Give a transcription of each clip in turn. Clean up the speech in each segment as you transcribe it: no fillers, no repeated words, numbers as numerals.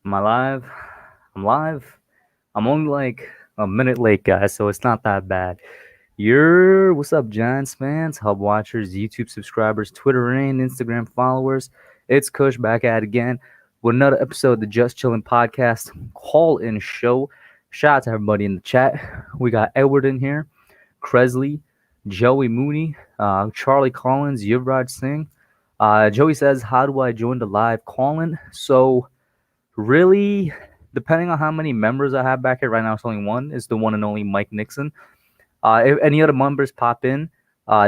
Am I live? I'm live. I'm only like a minute late, guys, so it's not that bad. What's up, Giants fans, Hub watchers, YouTube subscribers, Twitter and Instagram followers? It's Kush back at it again with another episode of the Just Chillin podcast call-in show. Shout out to everybody in the chat. We got Edward in here, Cresley, Joey Mooney, Charlie Collins, Yuvraj Singh. Joey says, "How do I join the live call-in?" So really, depending on how many members I have back here right now, it's only one. Is the one and only Mike Nixon. If any other members pop in,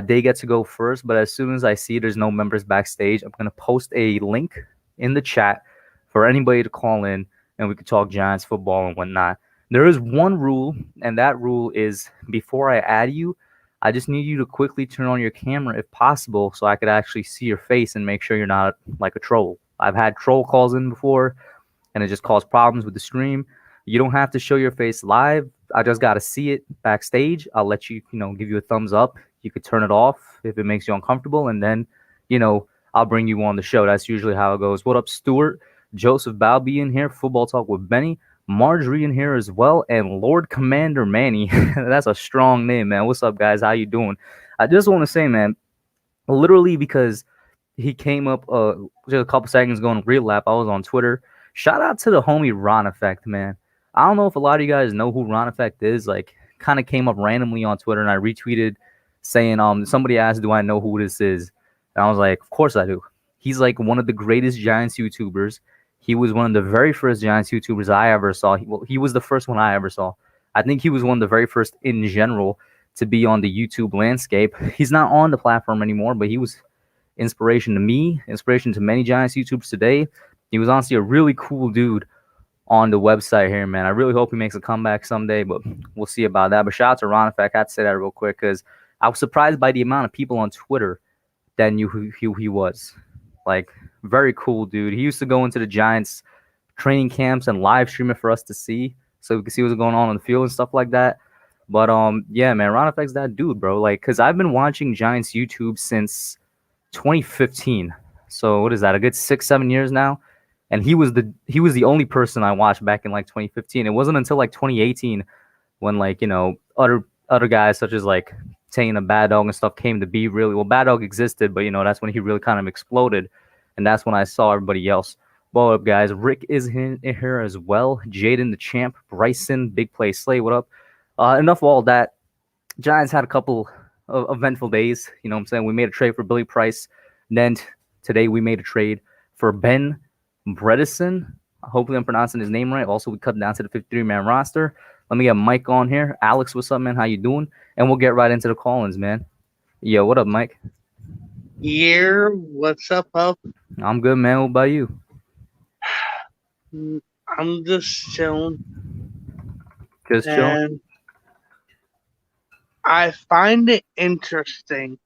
they get to go first. But as soon as I see there's no members backstage, I'm gonna post a link in the chat for anybody to call in, and we could talk Giants football and whatnot. There is one rule, and that rule is before I add you, I just need you to quickly turn on your camera if possible, so I could actually see your face and make sure you're not like a troll. I've had troll calls in before and it just caused problems with the stream. You don't have to show your face live. I just got to see it backstage. I'll let you, give you a thumbs up. You could turn it off if it makes you uncomfortable, and then, I'll bring you on the show. That's usually how it goes. What up, Stuart? Joseph Balby in here. Football Talk with Benny. Marjorie in here as well, and Lord Commander Manny. That's a strong name, man. What's up, guys? How you doing? I just want to say, man, literally because he came up just a couple seconds ago in real lap. I was on Twitter. Shout out to the homie Ron Effect, man. I don't know if a lot of you guys know who Ron Effect is. Like, kind of came up randomly on Twitter, and I retweeted saying, somebody asked, "Do I know who this is?" And I was like, "Of course I do." He's like one of the greatest Giants YouTubers. He was one of the very first Giants YouTubers I ever saw. He was the first one I ever saw. I think he was one of the very first in general to be on the YouTube landscape. He's not on the platform anymore, but he was inspiration to me, inspiration to many Giants YouTubers today. He was honestly a really cool dude on the website here, man. I really hope he makes a comeback someday, but we'll see about that. But shout out to Ron. If I had to say that real quick, because I was surprised by the amount of people on Twitter that knew who he was. Like, very cool dude. He used to go into the Giants training camps and live stream it for us to see, so we could see what's going on the field and stuff like that. But yeah, man, Ron Effect's that dude, bro. Like, cause I've been watching Giants YouTube since 2015. So what is that? A good 6-7 years now. And he was the only person I watched back in like 2015. It wasn't until like 2018 when like other guys such as like Tane Bad Dog and stuff came to be really well. Bad Dog existed, but that's when he really kind of exploded, and that's when I saw everybody else. Well, up guys, Rick is in here as well. Jaden the champ, Bryson, Big Play Slay. What up? Enough of all that. Giants had a couple of eventful days. You know what I'm saying? We made a trade for Billy Price. Then today we made a trade for Ben Bredeson. Hopefully I'm pronouncing his name right. Also, we cut down to the 53-man roster. Let me get Mike on here. Alex, what's up, man? How you doing? And we'll get right into the call-ins, man. Yo, what up, Mike? Yeah, what's up? I'm good, man. What about you? I'm just chilling, Just chilling? and I find it interesting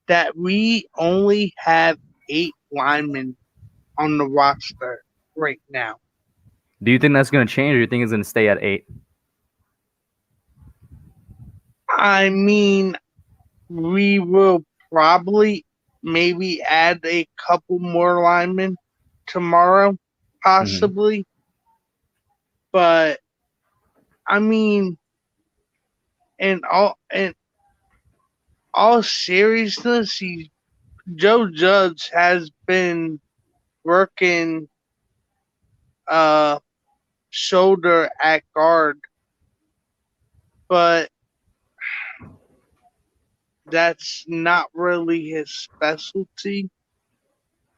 that we only have 8 linemen on the roster right now. Do you think that's going to change, or do you think it's going to stay at 8? I mean, we will probably maybe add a couple more linemen tomorrow, possibly. But I mean, in all seriousness, Joe Judge has been working shoulder at guard, but that's not really his specialty.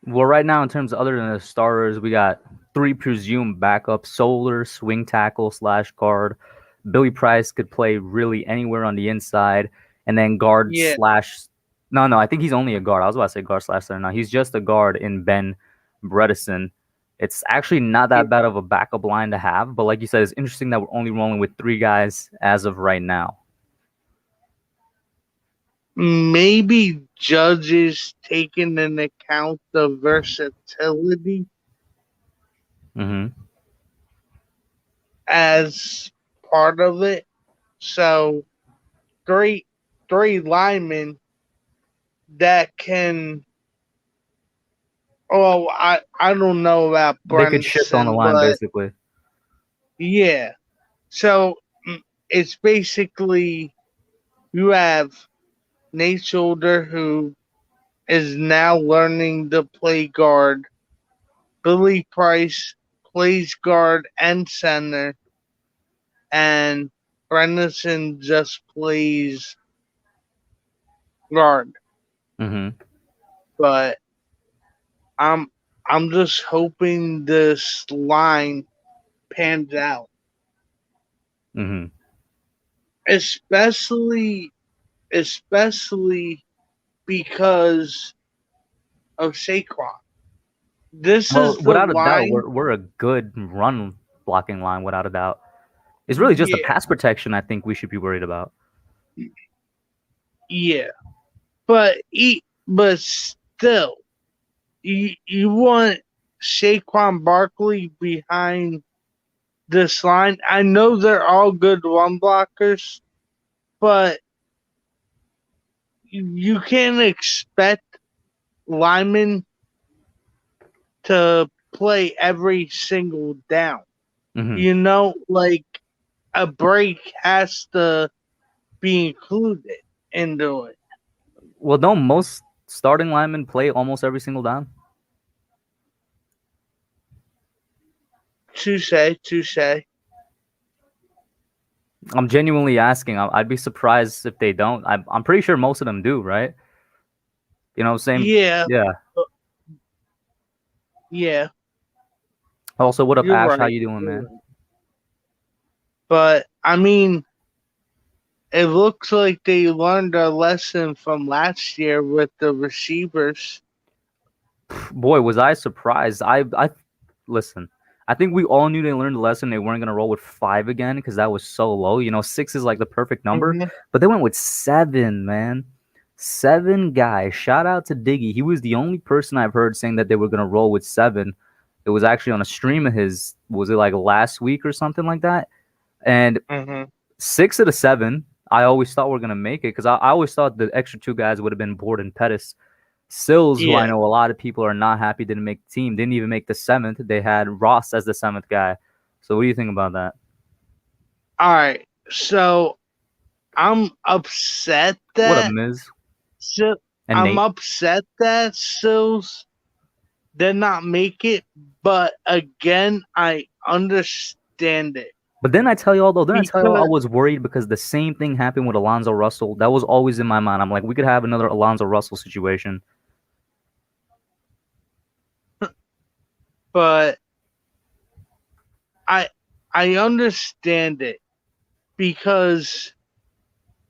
Well, right now, in terms of other than the starters, we got 3 presumed backups: Solar, swing tackle slash guard. Billy Price could play really anywhere on the inside, and then guard Yeah, slash. No, I think he's only a guard. I was about to say guard slash center. No, he's just a guard in Ben Bredeson. It's actually not that bad of a backup line to have, but like you said, it's interesting that we're only rolling with 3 guys as of right now. maybe Judge is taking into account the versatility Mm-hmm. as part of it. So three linemen that can Oh, I don't know about They could shift on the Bredeson, line but basically. yeah. So it's basically you have Nate Solder, who is now learning to play guard. Billy Price plays guard and center, and Bredeson just plays guard. Mm-hmm. But I'm I'm just hoping this line pans out, Mm-hmm. especially especially because of Saquon. This Well, is the without a doubt, line. we're a good run blocking line without a doubt. It's really just the Yeah, pass protection I think we should be worried about. yeah, but still, you want Saquon Barkley behind this line. I know they're all good run blockers, but you can't expect linemen to play every single down. Mm-hmm. Like a break has to be included into it. Well, don't most starting linemen play almost every single down? Touche, touche. I'm genuinely asking. I'd be surprised if they don't. I'm pretty sure most of them do, right? Same. Yeah, Yeah. yeah, Also, what up, you're Ash? How right. you doing, You're man? right. But I mean, it looks like they learned a lesson from last year with the receivers. Boy, was I surprised. I listen. I think we all knew they learned the lesson. They weren't gonna roll with 5 again because that was so low. 6 is like the perfect number, Hmm. but they went with 7, man. 7 guys. Shout out to Diggy. He was the only person I've heard saying that they were gonna roll with 7. It was actually on a stream of his. Was it like last week or something like that? And Hmm. 6 of the 7, I always thought were gonna make it because I always thought the extra 2 guys would have been Board and Pettis. Sills, who I Yeah. know a lot of people are not happy didn't make the team, didn't even make the 7th. They had Ross as the 7th guy. So what do you think about that? All right. So I'm upset What up, that Miz so and I'm Nate? upset that Sills did not make it, but again, I understand it But then I tell you all though, then I tell you all I because was worried because the same thing happened with Alonzo Russell. That was always in my mind. I'm like, we could have another Alonzo Russell situation. but I I understand it because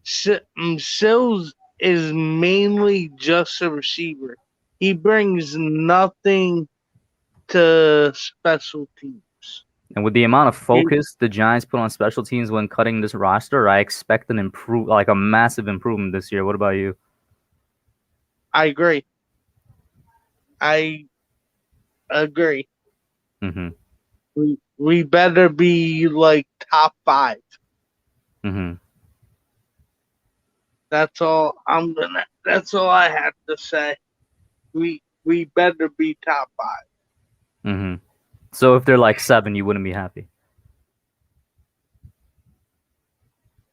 Sills is mainly just a receiver. He brings nothing to special teams. And with the amount of He, focus the Giants put on special teams when cutting this roster, I expect like a massive improvement this year. What about you? I agree. I agree. Mm-hmm. We better be like top five. Mm-hmm. That's all I have to say. We better be top five. Mm-hmm. So if they're like 7, you wouldn't be happy.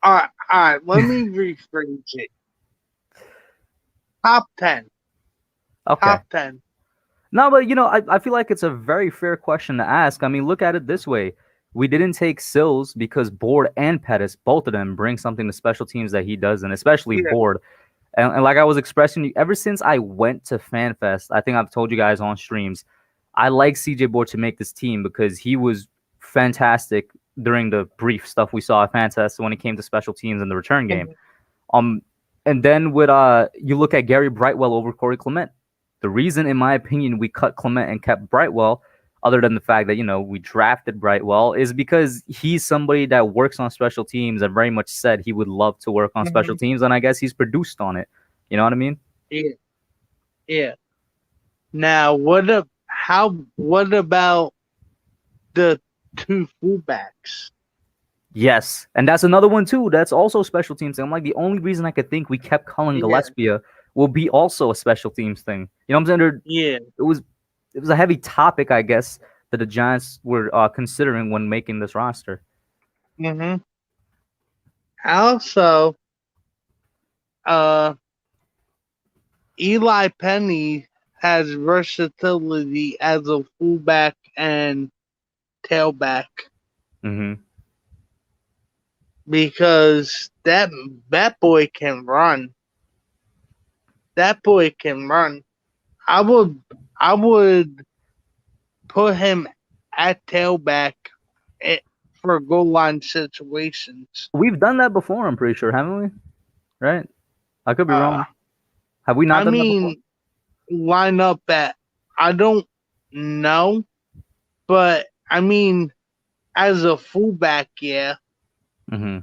All right. Let me rephrase it. Top 10. Okay. Top 10. No, but I feel like it's a very fair question to ask. I mean, look at it this way. We didn't take Sills because Board and Pettis, both of them, bring something to special teams that he doesn't, especially Yeah. Board. And like I was expressing, ever since I went to FanFest, I think I've told you guys on streams, I like CJ Board to make this team because he was fantastic during the brief stuff we saw at FanFest when it came to special teams in the return game. Mhm. Um, and then with you look at Gary Brightwell over Corey Clement. The reason, in my opinion, we cut Clement and kept Brightwell, other than the fact that we drafted Brightwell, is because he's somebody that works on special teams and very much said he would love to work on special Mhm. teams, and I guess he's produced on it. You know what I mean? Yeah. Yeah. Now, what about the two fullbacks? Yes, and that's another one too. That's also special teams. I'm like the only reason I could think we kept Cullen Yeah. Gillespie will be also a special teams thing. You know what I'm saying? Yeah. It was it was a heavy topic, I guess, that the Giants were considering when making this roster. Hmm. Also, uh, Eli Penny has versatility as a fullback and tailback Mm-hmm. because that boy can run. That boy can run. I would I would put him at tailback eh, for goal line situations. We've done that before, I'm pretty sure, haven't we? Right? I could be Uh, wrong. Have we not I done that before? mean, line up at I don't know, but I mean, as a fullback, yeah, Mm-hmm.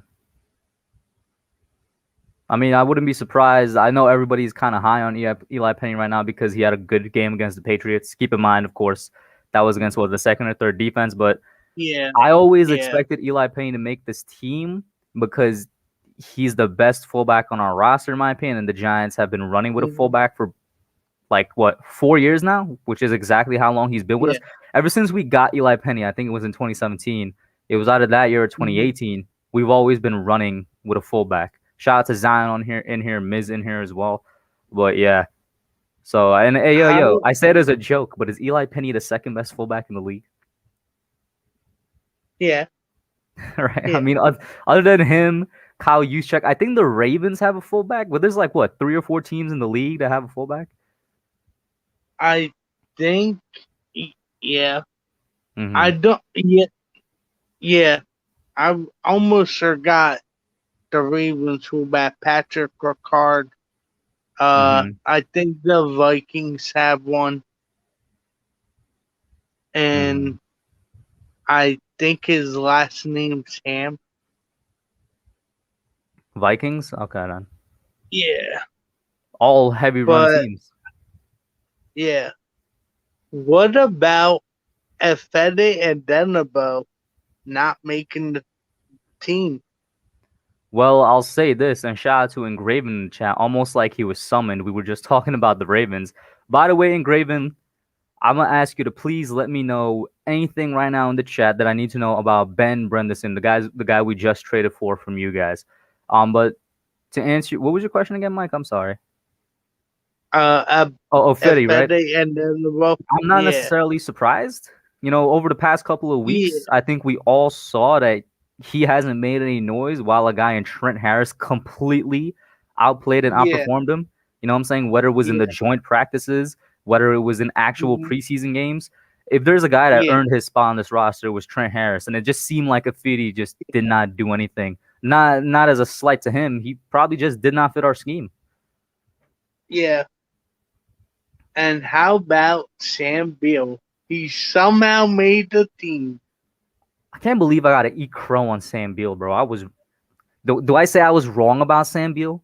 I mean, I wouldn't be surprised. I know everybody's kind of high on Eli Penny right now because he had a good game against the Patriots. Keep in mind, of course, that was against what, the second or third defense. But yeah, I always yeah, expected Eli Penny to make this team because he's the best fullback on our roster, in my opinion. And the Giants have been running with a mhm, fullback for like what 4 years now, which is exactly how long he's been with yeah, us. Ever since we got Eli Penny, I think it was in 2017. It was either that year or mhm. 2018. We've always been running with a fullback. Shout out to Zion on here, in here, Miz in here as well. But yeah, so and hey, yo, How? I said as a joke, but is Eli Penny the second best fullback in the league? Yeah, Right? I yeah. mean, other than him, Kyle Juszczyk, I think the Ravens have a fullback, but there's like what 3 or 4 teams in the league that have a fullback. I think, yeah. I Mm-hmm. don't. Yeah, yeah. I almost forgot the Ravens fullback Patrick Ricard. Mm-hmm. I think the Vikings have one, Mm-hmm. and I think his last name's Ham. Vikings. Okay, then. Yeah, All heavy run but teams. yeah. What about Efede and Denabo not making the team? Well, I'll say this, and shout out to Engraven in the chat, almost like he was summoned. We were just talking about the Ravens. By the way, Engraven, I'm gonna ask you to please let me know anything right now in the chat that I need to know about Ben Bredeson, the guy we just traded for from you guys. But to answer, what was your question again, Mike? I'm sorry. Uh, uh Oh, Fitty, right? Efede and Denabo. I'm not Yeah, necessarily surprised. Over the past couple of yeah, weeks, I think we all saw that he hasn't made any noise while a guy in Trent Harris completely outplayed and yeah, outperformed him. You know what I'm saying? Whether it was in the yeah, joint practices, whether it was in actual mhm, preseason games. If there's a guy that yeah, earned his spot on this roster, it was Trent Harris. And it just seemed like Afidi just did not do anything. Not as a slight to him. He probably just did not fit our scheme. yeah. And how about Sam Beal? He somehow made the team. I can't believe I gotta eat crow on Sam Beal, bro. Do I say I was wrong about Sam Beal?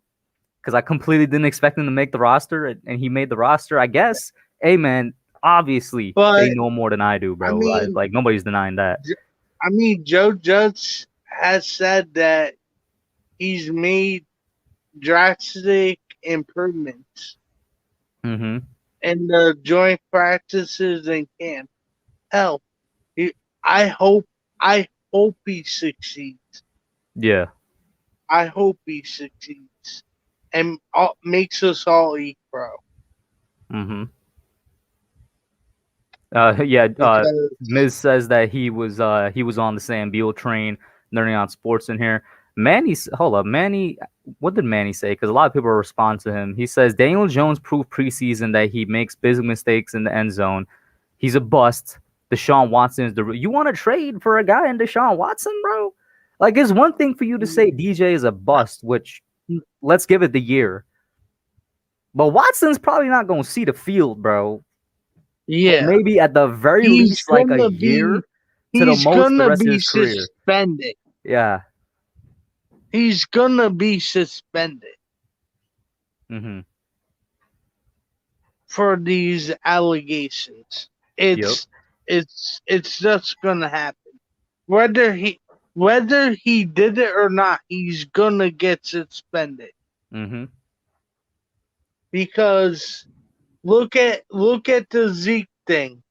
Because I completely didn't expect him to make the roster, and he made the roster. I guess. Hey, man, obviously they But know more than I do, I bro. mean, Like nobody's denying that. Joe Judge has said that he's made drastic improvements Mm-hmm. in the joint practices and camp. Hell, he, I hope I hope he succeeds. Yeah. I hope he succeeds and makes us all eat pro Mm-hmm. Yeah. because Miz says that he was on the Sam Beal train, learning on sports in here. Hold up, Manny. What did Manny say? Because a lot of people respond to him. He says Daniel Jones proved preseason that he makes big mistakes in the end zone. He's a bust. Deshaun Watson is you want to trade for a guy in Deshaun Watson, bro? Like, it's one thing for you to say DJ is a bust, which let's give it the year. But Watson's probably not going to see the field, bro, for yeah, maybe at the very he's least like a gonna year be to the he's most the gonna rest of be his career. suspended. Yeah. He's gonna be suspended Mm-hmm. for these allegations. Yep. It's just gonna happen. Whether he whether he did it or not, he's gonna get suspended Mm-hmm. because look at the Zeke everything.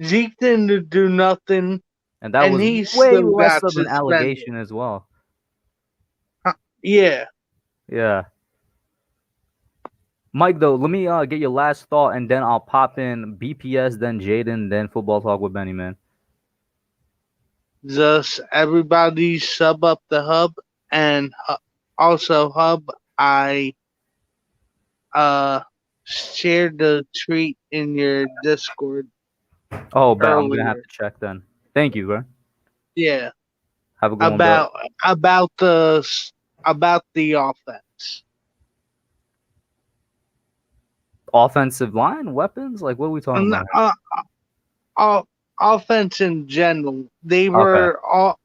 Zeke didn't do nothing, And that and was he way still less got of an suspended. allegation as well. Yeah, Yeah. Mike, though, let me get your last thought, and then I'll pop in BPS, then Jaden, then football talk with Benny, man. just everybody sub up the hub, and also hub. I uh shared the tweet in your Discord Oh, bet I'm gonna have earlier. to check then. Thank you, bro. Yeah, Have a good one, bro. about about the about the offense. Offensive line, weapons, like what are we talking And about? all, offense in general, they Okay, were all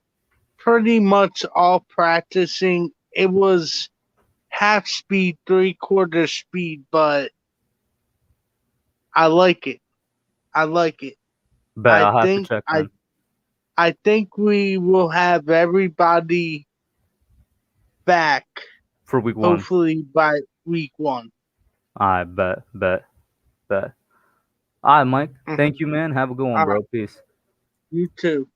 pretty much all practicing. It was half speed, 3/4 speed, but I like it. I like it. bet I I'll have to think check I then I think we will have everybody back for week one. hopefully by week one. I bet. All right, Mike. Mhm. Thank you, man. Have a good one, All bro. right, Peace. you too.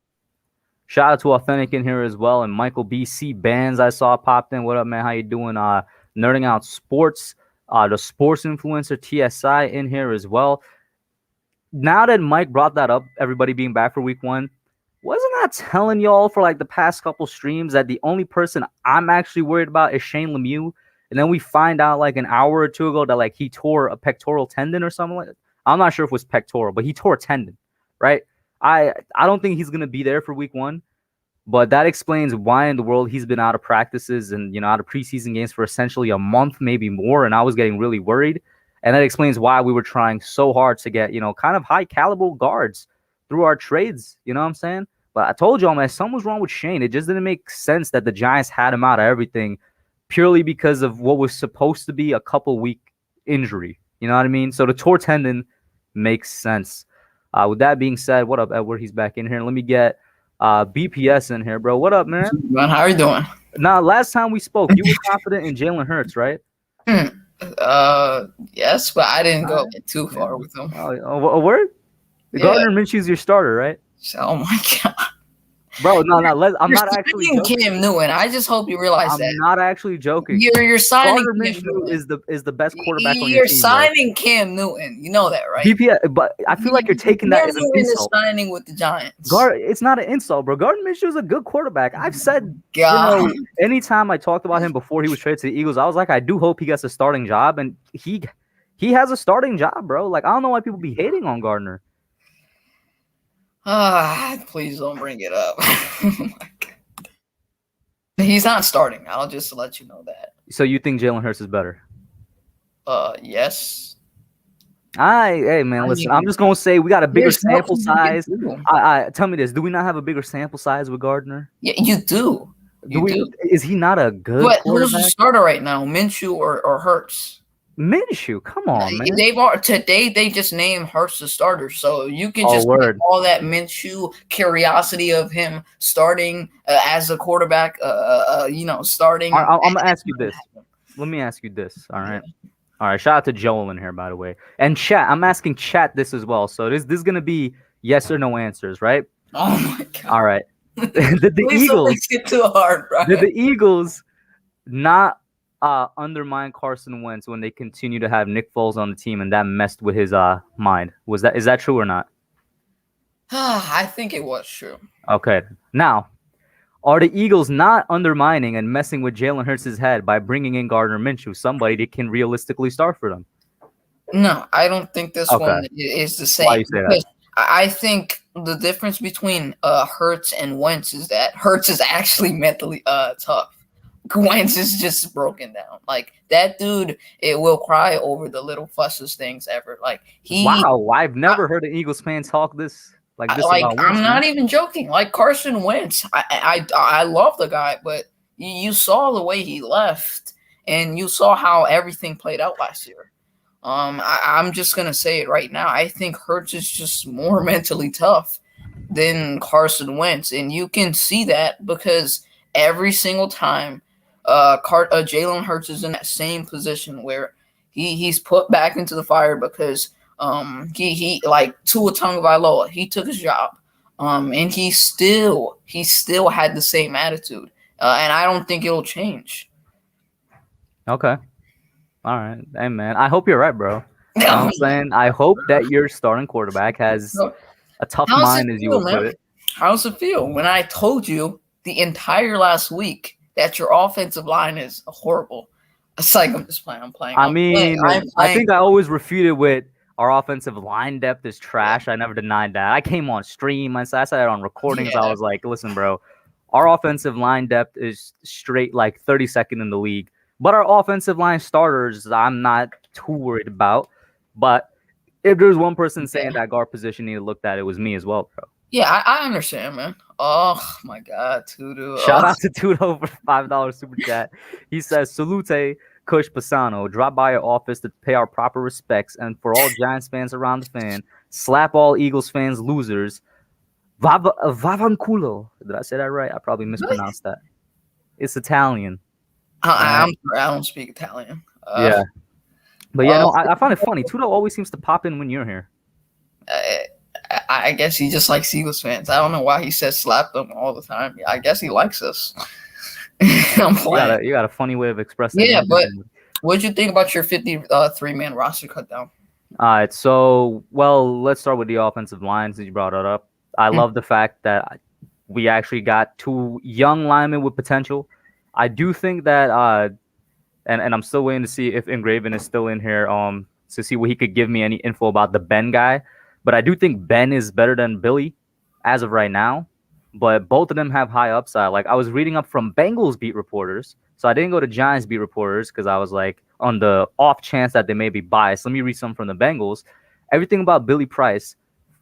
Shout out to Authentic in here as well, and Michael BC Bands I saw popped in. What up, man? How you doing? Nerding out sports. The sports influencer TSI in here as well. Now that Mike brought that up, everybody being back for week one, wasn't I telling y'all for like the past couple streams that the only person I'm actually worried about is Shane Lemieux? And then we find out like an hour or two ago that like he tore a pectoral tendon or something like that. I'm not sure if it was pectoral, but he tore a tendon, right? I don't think he's gonna be there for week one. But that explains why in the world he's been out of practices and out of preseason games for essentially a month, maybe more. And I was getting really worried. And that explains why we were trying so hard to get, kind of high caliber guards through our trades. You know what I'm saying? But I told y'all, man, something was wrong with Shane. It just didn't make sense that the Giants had him out of everything purely because of what was supposed to be a couple week injury. You know what I mean? So the torn tendon makes sense. With that being said, what up, Edward? He's back in here. Let me get BPS in here, bro. What up, man? Man, how are you doing? Now, last time we spoke, you were confident in Jalen Hurts, right? Hmm. Yes, but I didn't All go right. too Yeah. far with him. A word? Yeah. Gardner Minshew's your starter, right? Oh my god. Bro, no. I'm You're not actually signing joking. Cam Newton. I just hope you realize I'm that. not actually joking. You're signing Gardner Cam Minshew Newton. is the best quarterback on your You're team, bro. signing Cam Newton. You know that, right? BPS, but I feel like you're taking that Cam as an Newton is insult. signing with the Giants. It's not an insult, bro. Gardner Minshew is a good quarterback. I've said, God. anytime I talked about him before he was traded to the Eagles, I was like, I do hope he gets a starting job, and he has a starting job, bro. Like, I don't know why people be hating on Gardner. Please don't bring it up. Oh my God. He's not starting. I'll just let you know that. So you think Jalen Hurts is better? Yes. Hey man, listen. I'm just gonna say we got a bigger There's sample nothing you can size. do. Tell me this: do we not have a bigger sample size with Gardner? Yeah, you do. You do. Is he not a good But who's the quarterback? starter right now? Minshew or Hurts? Minshew, come on, man. Today they just named Hurts the starter, so you can just word. all that Minshew curiosity of him starting as a quarterback. Starting. I'm gonna ask you this. Let me ask you this. All right. Yeah. All right. Shout out to Joel in here, by the way, and chat. I'm asking chat this as well. So this is gonna be yes or no answers, right? Oh my god. All right. Did the Please Eagles don't make it too hard, right? Did the Eagles not undermine Carson Wentz when they continue to have Nick Foles on the team, and that messed with his mind? Is that true or not? I think it was true. Okay. Now, are the Eagles not undermining and messing with Jalen Hurts' head by bringing in Gardner Minshew, somebody that can realistically start for them? No, I don't think this one is the same. Why you say that? I think the difference between Hurts and Wentz is that Hurts is actually mentally tough. Wentz is just broken down. Like that dude, it will cry over the little fussest things ever. Like wow, I've never heard an Eagles fan talk this about Wentz. I'm not even joking. Like Carson Wentz, I love the guy, but you saw the way he left, and you saw how everything played out last year. I'm just gonna say it right now. I think Hurts is just more mentally tough than Carson Wentz, and you can see that because every single time Jalen Hurts is in that same position where he's put back into the fire because He like Tua Tagovailoa, he took his job, and he still had the same attitude, and I don't think it'll change. Okay. All right. Hey, man. I hope you're right, bro. You know what I'm No, saying? I hope that your starting quarterback has no. a tough How's it mind, as you feel, would put man? it. How's it feel when I told you the entire last week that your offensive line is horrible? It's like I'm just playing. I mean, I'm I playing. think I always refuted with our offensive line depth is trash. I never denied that. I came on stream. I said it on recordings. I Yeah, was like, listen, bro, our offensive line depth is straight like 32nd in the league. But our offensive line starters, I'm not too worried about. But if there's one person saying yeah. that guard position needed looked at, it was me as well, bro. Yeah, I understand, man. Oh my God, Tudu. Shout out to Tudo for $5 super chat. He says, Salute, Kush Pisano. Drop by our office to pay our proper respects. And for all Giants fans around the fan, slap all Eagles fans losers. Vavanculo. Did I say that right? I probably Really? mispronounced that. It's Italian. I'm sorry, I don't speak Italian. Yeah. But yeah, Uh, no, I find it funny. Tudo always seems to pop in when you're here. I guess he just likes Eagles fans. I don't know why he says slap them all the time. I guess he likes us. I'm playing. You got a funny way of expressing Yeah, it. but what did you think about your 53-man roster cut down? All right, so let's start with the offensive line since you brought it up. I love the fact that we actually got two young linemen with potential. I do think that, and I'm still waiting to see if Engraven is still in here, to see what he could give me any info about the Ben guy. But I do think Ben is better than Billy as of right now. But both of them have high upside. Like I was reading up from Bengals beat reporters, so I didn't go to Giants beat reporters because I was like on the off chance that they may be biased. Let me read some from the Bengals. Everything about Billy Price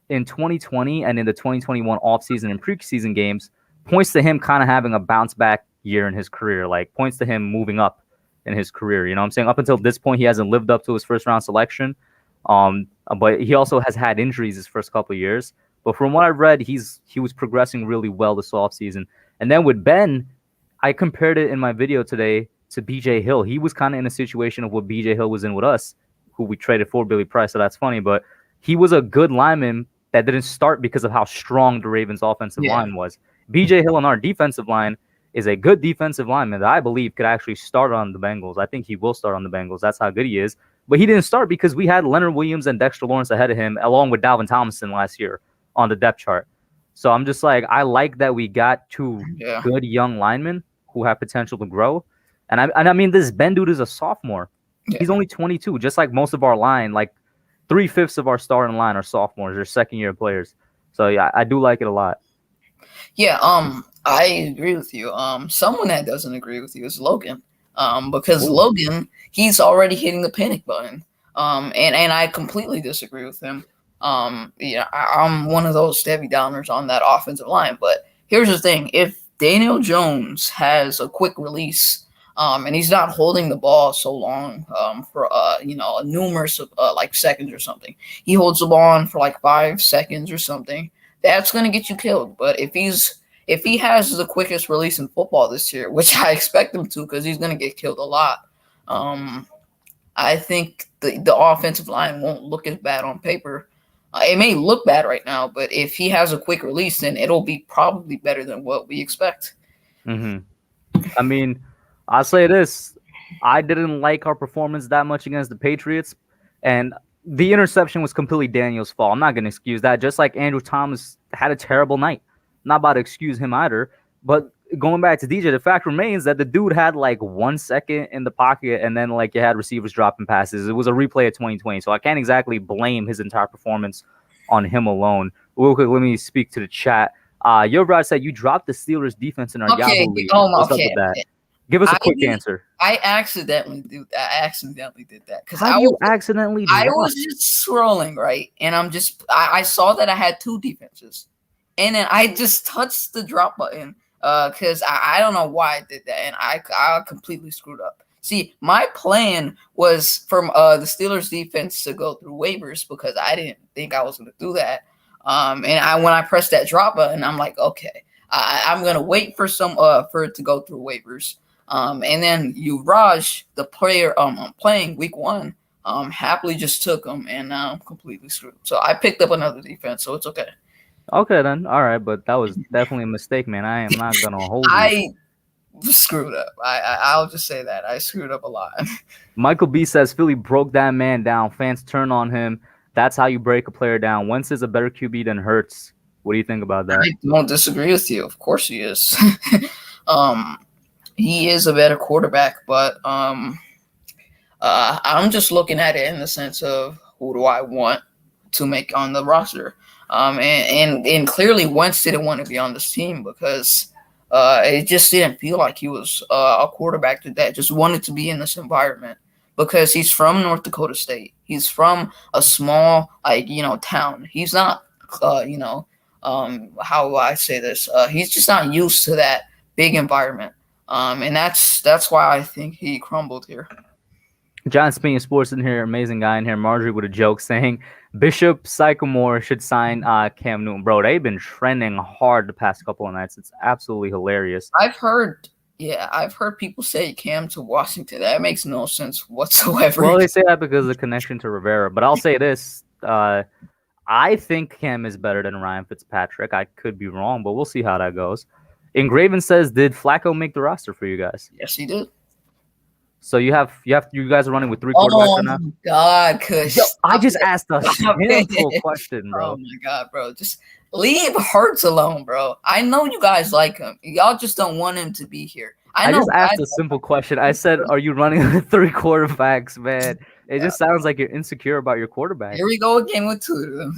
in 2020 and in the 2021 offseason and preseason games points to him kind of having a bounce back year in his career. Like points to him moving up in his career. You know what I'm saying? Up until this point, he hasn't lived up to his first round selection. But he also has had injuries his first couple of years. But from what I read, he was progressing really well this offseason. And then with Ben, I compared it in my video today to BJ Hill. He was kind of in a situation of what BJ Hill was in with us, who we traded for Billy Price. So that's funny. But he was a good lineman that didn't start because of how strong the Ravens' offensive line was. BJ Hill on our defensive line is a good defensive lineman that I believe could actually start on the Bengals. I think he will start on the Bengals. That's how good he is. But he didn't start because we had Leonard Williams and Dexter Lawrence ahead of him, along with Dalvin Tomlinson last year on the depth chart. So I'm just like, I like that we got two good young linemen who have potential to grow. And I mean, this Ben dude is a sophomore. Yeah. He's only 22, just like most of our line. Like 3/5 of our starting line are sophomores. They're second-year players. So yeah, I do like it a lot. Yeah, I agree with you. Someone that doesn't agree with you is Logan. Because Logan, he's already hitting the panic button. And I completely disagree with him. I'm one of those Debbie Downers on that offensive line. But here's the thing: if Daniel Jones has a quick release, and he's not holding the ball so long, for a numerous of like seconds or something, he holds the ball on for like 5 seconds or something. That's gonna get you killed. But if he has the quickest release in football this year, which I expect him to, because he's gonna get killed a lot, I think the offensive line won't look as bad on paper. It may look bad right now, but if he has a quick release, then it'll be probably better than what we expect. Mm-hmm. I mean, I'll say this. I didn't like our performance that much against the Patriots, and the interception was completely Daniel's fault. I'm not going to excuse that. Just like Andrew Thomas had a terrible night. I'm not about to excuse him either. But going back to DJ, the fact remains that the dude had like 1 second in the pocket, and then like you had receivers dropping passes. It was a replay of 2020, so I can't exactly blame his entire performance on him alone. Real quick, let me speak to the chat. Your brother said you dropped the Steelers defense in our Yahoo league. What's up with that? Give us a quick answer. I accidentally did that because How do you accidentally? I was just scrolling, right, and I saw that I had 2 defenses, and then I just touched the drop button because I don't know why I did that, and I completely screwed up. See, my plan was for the Steelers defense to go through waivers because I didn't think I was going to do that, and when I pressed that drop button, I'm like, okay, I'm going to wait for for it to go through waivers. And then Raj, the player playing week 1, happily just took him, and now I'm completely screwed. So I picked up another defense, so it's okay. Okay, then. All right, but that was definitely a mistake, man. I am not gonna hold you. I screwed up. I'll just say that I screwed up a lot. Michael B says Philly broke that man down. Fans turn on him. That's how you break a player down. Wentz is a better QB than Hurts. What do you think about that? I don't disagree with you. Of course he is. He is a better quarterback, but I'm just looking at it in the sense of who do I want to make on the roster. And clearly Wentz didn't want to be on this team because it just didn't feel like he was a quarterback that just wanted to be in this environment, because he's from North Dakota State. He's from a small, town. He's not, how do I say this? He's just not used to that big environment. And that's why I think he crumbled here. John Speaking Sports in here, amazing guy in here. Marjorie with a joke saying Bishop Sycamore should sign Cam Newton. Bro, they've been trending hard the past couple of nights. It's absolutely hilarious. I've heard people say Cam to Washington. That makes no sense whatsoever. Well, they say that because of the connection to Rivera. But I'll say this. I think Cam is better than Ryan Fitzpatrick. I could be wrong, but we'll see how that goes. Engraven says, did Flacco make the roster for you guys? Yes, he did. So you guys are running with 3 quarterbacks right now? Oh my God, Kush. Yo, I just asked a simple question, bro. Oh my God, bro. Just leave Hurts alone, bro. I know you guys like him. Y'all just don't want him to be here. I just asked a simple question. I said, are you running with 3 quarterbacks, man? It just sounds like you're insecure about your quarterback. Here we go again with Tudo.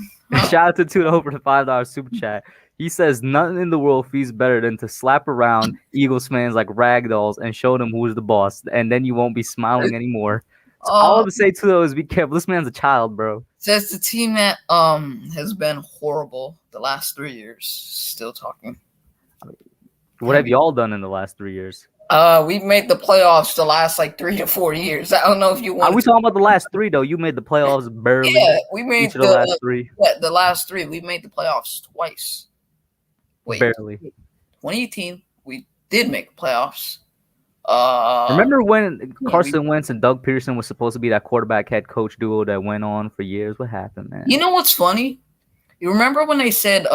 Shout out to Tudo for the $5 super chat. He says nothing in the world feels better than to slap around Eagles fans like ragdolls and show them who's the boss, and then you won't be smiling anymore. So all I have to say to those is be careful. This man's a child, bro. Says the team that has been horrible the last 3 years. Still talking. What have y'all done in the last 3 years? We've made the playoffs the last 3 to 4 years. I don't know if you want. Are we talking about the last 3 though? You made the playoffs barely. Yeah, we made the last 3. Yeah, the last 3. We made the playoffs twice. Wait, barely. 2018, we did make the playoffs. Remember when Carson Wentz and Doug Peterson was supposed to be that quarterback head coach duo that went on for years? What happened, man? You know what's funny? You remember when they said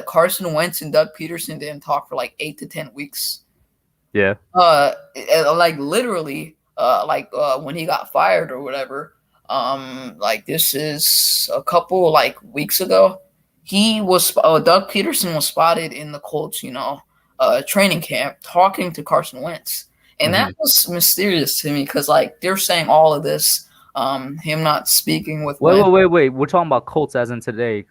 Carson Wentz and Doug Peterson didn't talk for 8 to 10 weeks? Yeah. Literally, when he got fired or whatever. This is a couple weeks ago. He was Doug Peterson was spotted in the Colts, training camp talking to Carson Wentz, and that was mysterious to me because they're saying all of this, him not speaking with. Wait. We're talking about Colts as in today,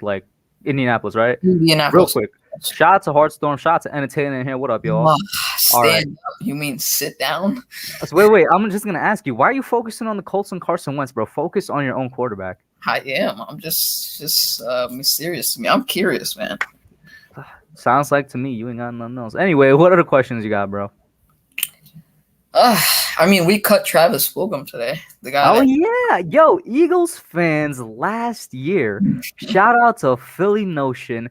Indianapolis, right? Indianapolis. Real quick. Shout out to Heartstorm. Shout out to Entertainment in here. What up, y'all? Stand up. You mean sit down? Wait. I'm just gonna ask you, why are you focusing on the Colts and Carson Wentz, bro? Focus on your own quarterback. I am. I'm just mysterious to me. I'm curious, man. Sounds like to me you ain't got nothing else. Anyway, what other questions you got, bro? We cut Travis Fulgham today. The guy. Oh yeah, yo, Eagles fans last year. Shout out to Philly Notion.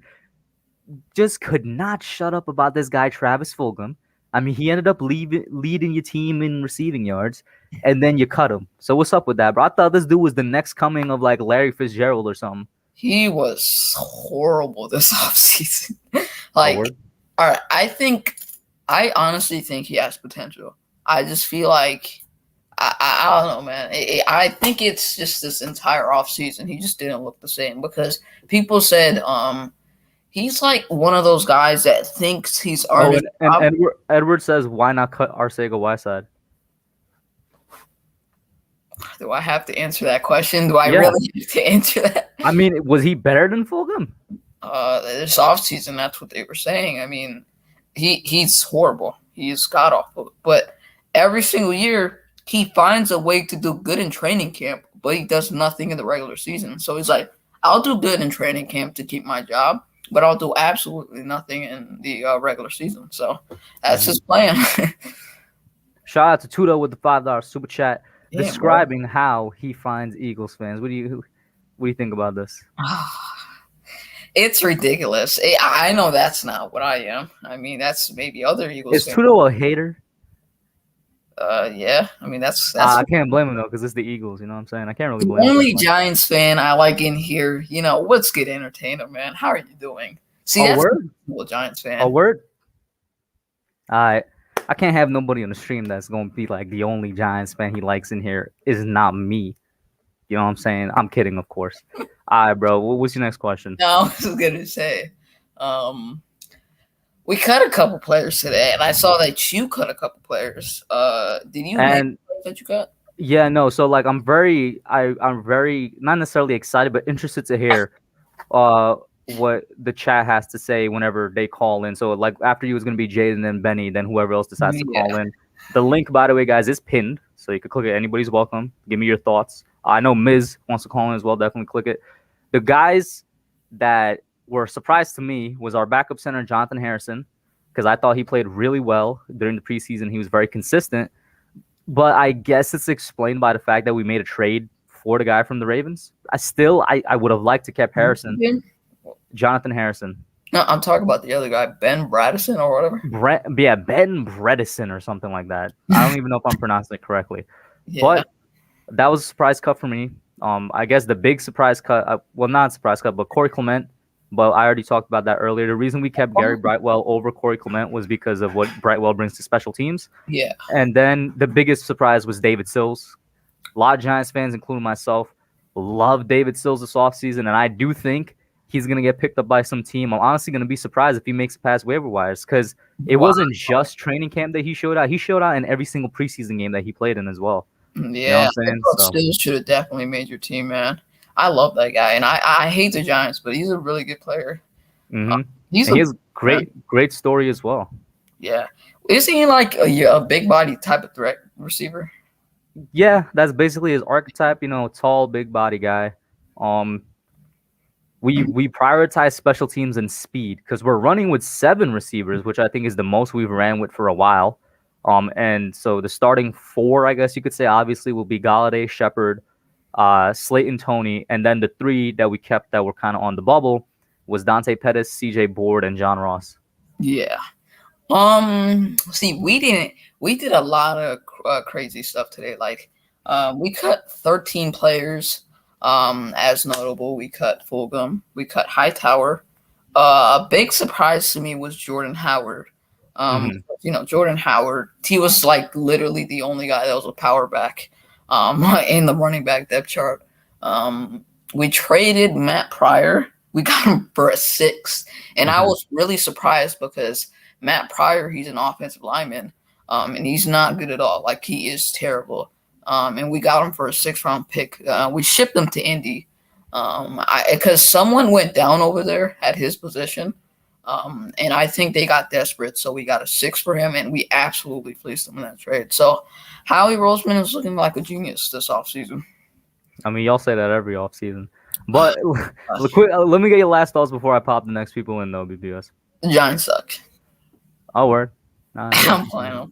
Just could not shut up about this guy Travis Fulgham. He ended up leading your team in receiving yards, and then you cut him. So what's up with that, bro? I thought this dude was the next coming of Larry Fitzgerald or something. He was horrible this offseason. All right, I honestly think he has potential. I just feel I don't know, man. I think it's just this entire offseason. He just didn't look the same because people said he's one of those guys that thinks he's already. And Edward says, why not cut Arcega-Whiteside? Do I have to answer that question? Do I really have to answer that? Was he better than Fulgham? This offseason, that's what they were saying. He's horrible. He's god awful. But every single year, he finds a way to do good in training camp, but he does nothing in the regular season. So he's I'll do good in training camp to keep my job, but I'll do absolutely nothing in the regular season. So that's his plan. Shout out to Tudo with the $5 super chat, describing how he finds Eagles fans. What do you think about this? It's ridiculous. I know that's not what I am. That's maybe other Eagles fans. Is fans. Tudo a hater? Yeah. I mean, that's I can't blame him though, because it's the Eagles. You know what I'm saying? I can't really the blame him that only much. Giants fan I like in here. What's good entertainer, man? How are you doing? See, A that's word? a Giants A fan. word? I can't have nobody on the stream that's gonna be like the only Giants fan he likes in here is not me. You know what I'm saying? I'm kidding, of course. All right, bro. What's your next question? No, I was gonna say, um, we cut a couple players today, and I saw that you cut a couple players. Did you name And the players that you cut? yeah, no. So like, I'm very not necessarily excited, but interested to hear uh what the chat has to say whenever they call in. So like after you was gonna be Jaden, then Benny, then whoever else decides to Yeah, call in. The link, by the way, guys, is pinned, so you can click it. Anybody's welcome. Give me your thoughts. I know Miz wants to call in as well. Definitely click it. The guys that were surprised to me was our backup center Jonathan Harrison, because I thought he played really well during the preseason. He was very consistent, but I guess it's explained by the fact that we made a trade for the guy from the Ravens. I would have liked to kept Harrison, Jonathan Harrison. no, I'm talking about the other guy, Ben Bredeson or whatever. Ben Bredeson or something like that. I don't even know if I'm pronouncing it correctly, Yeah, but that was a surprise cut for me. I guess the big surprise cut, well, not surprise cut, but Corey Clement. But I already talked about that earlier. The reason we kept Gary Brightwell over Corey Clement was because of what Brightwell brings to special teams. yeah. And then the biggest surprise was David Sills. A lot of Giants fans, including myself, love David Sills this offseason, and I do think he's going to get picked up by some team. I'm honestly going to be surprised if he makes it past waiver wires, because it Wow. wasn't just training camp that he showed out. He showed out in every single preseason game that he played in as well. You know what Yeah, I'm I saying? thought So, Stills should have definitely made your team, man. I love that guy, and I hate the Giants, but he's a really good player. and He's he a has great story as well. yeah. Isn't he like a big body type of threat receiver? Yeah, that's basically his archetype. Tall, big body guy. We prioritize special teams and speed because we're running with 7 receivers, which I think is the most we've ran with for a while. And so the starting 4, I guess you could say, obviously will be Galladay, Shepard, Slayton, Tony, and then the 3 that we kept that were kind of on the bubble was Dante Pettis, CJ Board, and John Ross. Yeah. See, we did a lot of crazy stuff today. Like, we cut 13 players. As notable, we cut Fulgham, we cut Hightower. A big surprise to me was Jordan Howard. Jordan Howard, he was like literally the only guy that was a power back in the running back depth chart. We traded Matt Pryor. We got him for a 6th. And I was really surprised because Matt Pryor, he's an offensive lineman, and he's not good at all. Like, he is terrible. And we got him for a 6th-round pick. We shipped him to Indy because someone went down over there at his position. And I think they got desperate, so we got a 6 for him, and we absolutely fleeced him in that trade. So Howie Roseman is looking like a genius this offseason. I mean, y'all say that every offseason. But let me get your last thoughts before I pop the next people in, though, BPS. The Giants suck. Oh, word. I'm playing.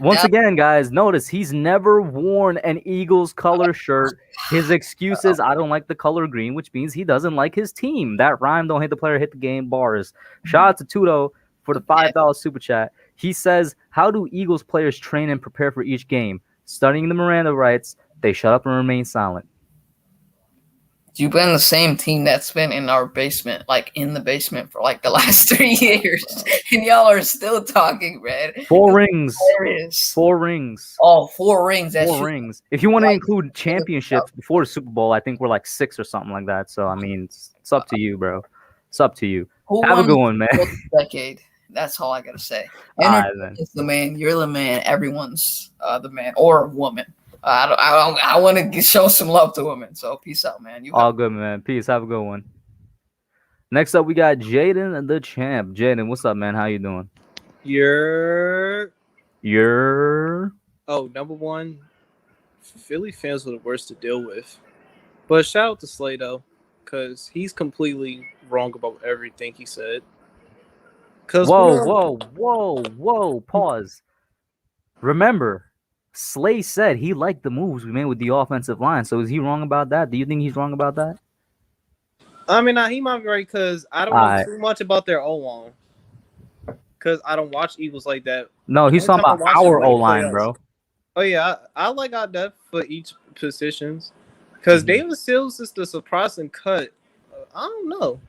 Once again, guys, notice he's never worn an Eagles color shirt. His excuse is, I don't like the color green, which means he doesn't like his team. That rhyme, don't hit the player, hit the game, bars. Shout out to Tudo for the $5 super chat. He says, how do Eagles players train and prepare for each game? Studying the Miranda rights, they shut up and remain silent. You've been the same team that's been in our basement, like in the basement for like the last 3 years, and y'all are still talking, man. 4 rings. Hilarious. 4 rings. Oh, 4 rings. That's 4 rings. If you want to include championships before the Super Bowl, I think we're like 6 or something like that. So, I mean, it's up to you, bro. It's up to you. Have a good one, man. Decade. That's all I got to say. It's the man. You're the man. Everyone's the man or woman. I want to show some love to women. So peace out, man. All good, man. Peace. Have a good one. Next up, we got Jaden the champ. Jaden, what's up, man? How you doing? Number one, Philly fans were the worst to deal with. But shout out to Slay, though, because he's completely wrong about everything he said. Whoa. Pause. Remember, Slay said he liked the moves we made with the offensive line. So is he wrong about that? Do you think he's wrong about that? I mean, he might be right because I don't know too much about their O-line. Because I don't watch Eagles like that. No, he's talking about our O-line, bro. Oh yeah, I like our depth for each positions, because Mhm. David Sills is the surprising cut. I don't know.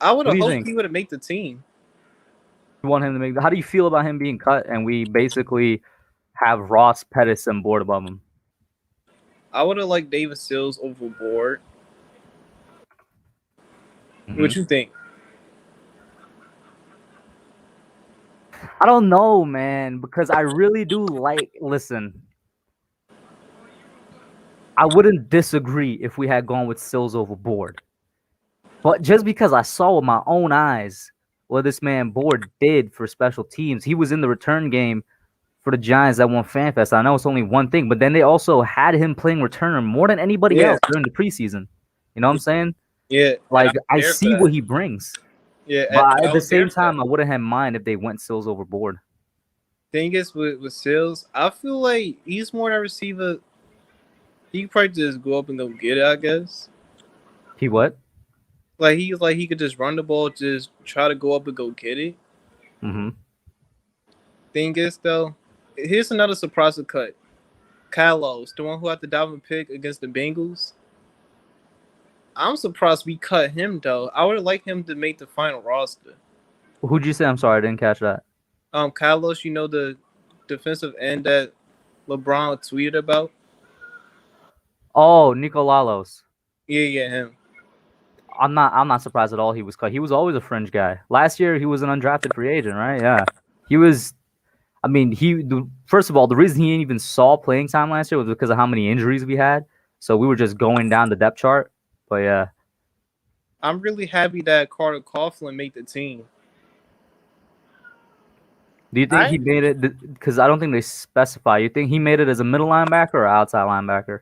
I would What do have you hoped think? he would have made the team. You want him to make? How do you feel about him being cut and we basically have Ross Pettis on board above him? I would have liked David Sills overboard. Mhm. What you think? I don't know, man, because I really do like. Listen, I wouldn't disagree if we had gone with Sills overboard, but just because I saw with my own eyes what this man Board did for special teams, he was in the return game for the Giants that won FanFest. I know it's only one thing, but then they also had him playing returner more than anybody Yeah, else during the preseason. You know what I'm saying? yeah, and I Like was I there for see what that. he brings, Yeah, but and at I the was there same for that. time, I wouldn't have mind if they went Sills overboard. Thing is with Sills, I feel like he's more that receiver. He could probably just go up and go get it. I guess. He what? Like he could just run the ball, just try to go up and go get it. Mm-hmm. Thing is though, here's another surprise cut. Kalos, the one who had the diamond pick against the Bengals. I'm surprised we cut him though. I would have liked him to make the final roster. Who'd you say? I'm sorry, I didn't catch that. Kalos, the defensive end that LeBron tweeted about. Oh, Nicolalos. Yeah, him. I'm not surprised at all he was cut. He was always a fringe guy. Last year he was an undrafted free agent, right? Yeah. He was I mean, first of all, the reason he didn't even saw playing time last year was because of how many injuries we had. So we were just going down the depth chart. But yeah. I'm really happy that Carter Coughlin made the team. Do you think I he made it because I don't think they specify. You think he made it as a middle linebacker or outside linebacker?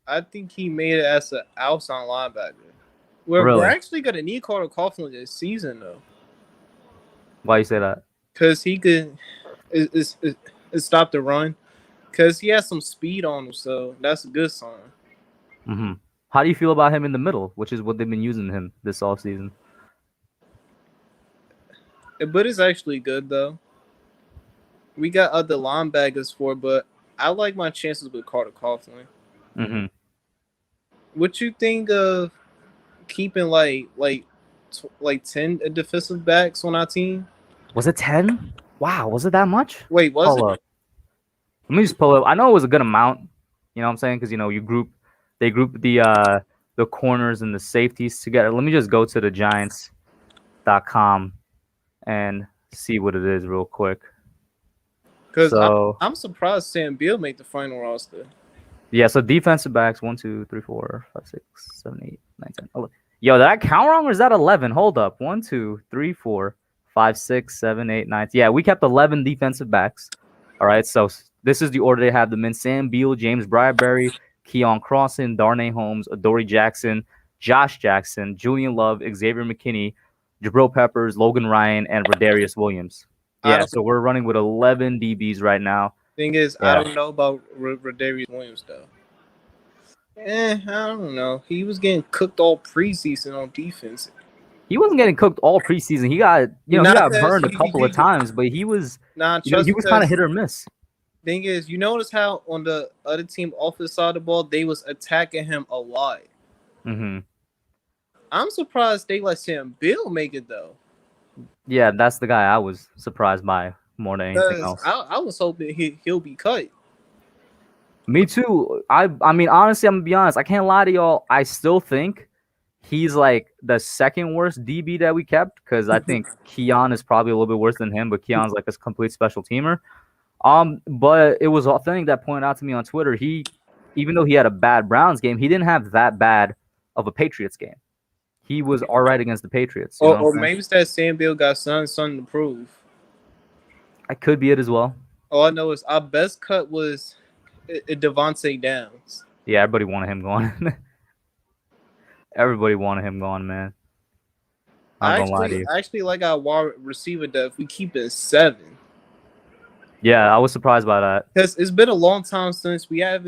I think he made it as an outside linebacker. We're Really? actually gonna need Carter Coughlin this season though, Why you say that? because he could stop the run. Because he has some speed on him, so that's a good sign. Mm-hmm. How do you feel about him in the middle, which is what they've been using him this offseason? But it's actually good though. We got other linebackers for, but I like my chances with Carter Coughlin. Mm-hmm. What you think of keeping like 10 defensive backs on our team? Was it 10? Wow, was it that much? Wait, was Hold it? up. Let me just pull up. I know it was a good amount. You know what I'm saying? Because they group the corners and the safeties together. Let me just go to the Giants.com and see what it is real quick. Because So I'm surprised Sam Beal made the final roster. yeah, so defensive backs 1, 2, 3, 4, 5, 6, 7, 8, 9, 10, 11. Yo, did I count wrong or is that 11? Hold up. 1, 2, 3, 4, 5, 6, 7, 8, 9. Yeah, we kept 11 defensive backs. All right, so this is the order they have them in: Sam Beal, James Bradbury, Keon Crossan, Darnay Holmes, Adoree Jackson, Josh Jackson, Julian Love, Xavier McKinney, Jabril Peppers, Logan Ryan, and Rodarius Williams. I Yeah, don't so we're running with 11 DBs right now. Thing is, I Yeah. don't know about Rodarius Williams though. I don't know. He was getting cooked all preseason on defense. He wasn't getting cooked all preseason. He got, he Not got that burned a couple of times, but he was, trust he was kind of because hit or miss. thing is, you notice how on the other team offense side of the ball, they was attacking him a lot. Mm-hmm. I'm surprised they let Sam Bill make it though. Yeah, that's the guy I was surprised by more than anything Because else. I was hoping he'll be cut. Me too. I mean, honestly, I'm gonna be honest. I can't lie to y'all. I still think he's like the second worst DB that we kept because I think Keon is probably a little bit worse than him, but Keon's like a complete special teamer. But it was authentic that pointed out to me on Twitter. Even though he had a bad Browns game, he didn't have that bad of a Patriots game. He was all right against the Patriots. You know what I'm saying? Maybe it's that Sam Bill got something to prove. That could be it as well. All I know is our best cut was Devontae Downs. Yeah, everybody wanted him gone. Everybody wanted him gone, man. I'm not gonna lie to you. I actually like our wide receiver depth. We keep it 7. Yeah, I was surprised by that. Because it's been a long time since we had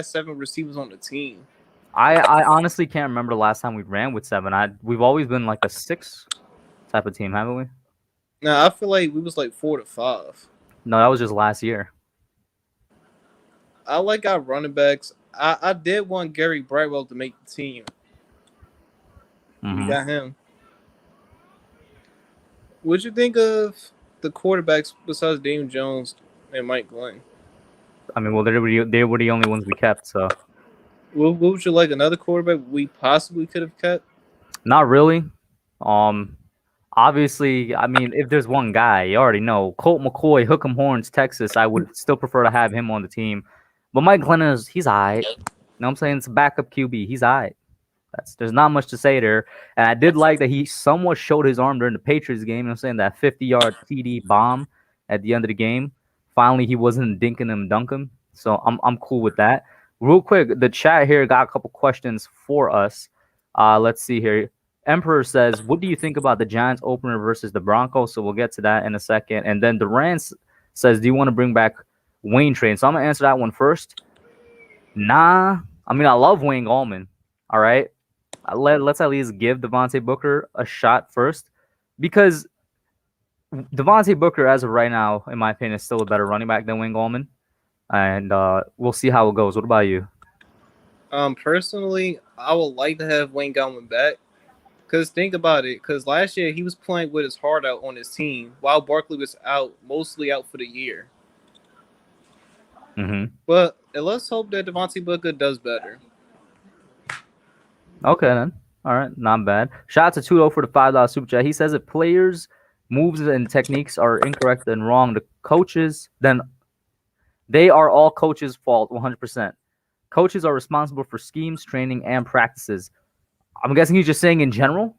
7 receivers on the team. I honestly can't remember the last time we ran with 7. We've always been like a 6 type of team, haven't we? Now I feel like we was like 4 to 5. No, that was just last year. I like our running backs. I did want Gary Brightwell to make the team. We Hmm. got him. What'd you think of the quarterbacks besides Daniel Jones and Mike Glenn? I mean, well, they were the only ones we kept, so What would you like? Another quarterback we possibly could have kept? not really. Um, Obviously, I mean, if there's one guy, you already know Colt McCoy, Hook'em Horns, Texas. I would still prefer to have him on the team, but Mike Glennon he's alright. You know what I'm saying? It's a backup QB. He's alright. There's not much to say there. And I did like that he somewhat showed his arm during the Patriots game. You know what I'm saying? That 50-yard TD bomb at the end of the game. Finally, he wasn't dinking him, dunking. So I'm cool with that. Real quick, the chat here got a couple questions for us. Let's see here. Emperor says, "What do you think about the Giants opener versus the Broncos?" So we'll get to that in a second. And then the Rants says, "Do you want to bring back Wayne Train?" So I'm gonna answer that one first. Nah, I mean I love Wayne Gallman. All right, let's at least give Devontae Booker a shot first, because Devontae Booker, as of right now, in my opinion, is still a better running back than Wayne Gallman, and we'll see how it goes. What about you? Personally, I would like to have Wayne Gallman back. Cause think about it. Cause last year he was playing with his heart out on his team, while Barkley was out, mostly out for the year. Mm-hmm. But let's hope that Devontae Booker does better. Okay then. All right, not bad. Shout out to Tudo for the $5 super chat. He says if players' moves and techniques are incorrect and wrong, the coaches then they are all coaches' fault 100%. Coaches are responsible for schemes, training, and practices. I'm guessing he's just saying in general.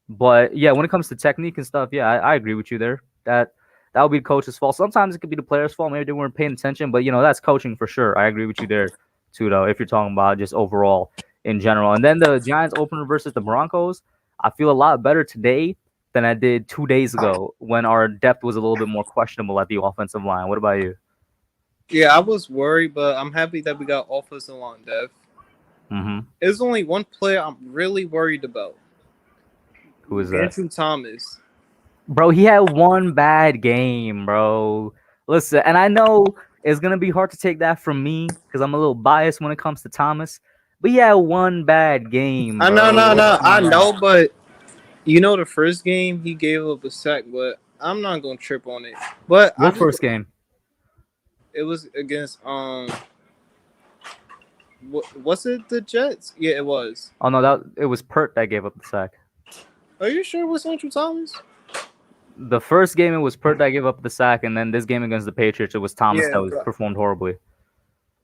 But yeah, when it comes to technique and stuff, yeah, I agree with you there. That would be the coach's fault. Sometimes it could be the player's fault. Maybe they weren't paying attention, but that's coaching for sure. I agree with you there too, though. If you're talking about just overall in general, and then the Giants opener versus the Broncos, I feel a lot better today than I did 2 days ago when our depth was a little bit more questionable at the offensive line. What about you? Yeah, I was worried, but I'm happy that we got offensive line depth. Mm-hmm. There's only one player I'm really worried about. Who is that? Andrew Thomas. Bro, he had one bad game, bro. Listen, and I know it's gonna be hard to take that from me because I'm a little biased when it comes to Thomas. But he had one bad game, I bro. know, no, no. Come I on. know, but the first game he gave up a sack, but I'm not gonna trip on it. But What first game? it was against was it the Jets? Yeah, it was. Oh no, it was Pert that gave up the sack. Are you sure it was Andrew Thomas? The first game it was Pert that gave up the sack, and then this game against the Patriots, it was Thomas Yeah, that was but- performed horribly.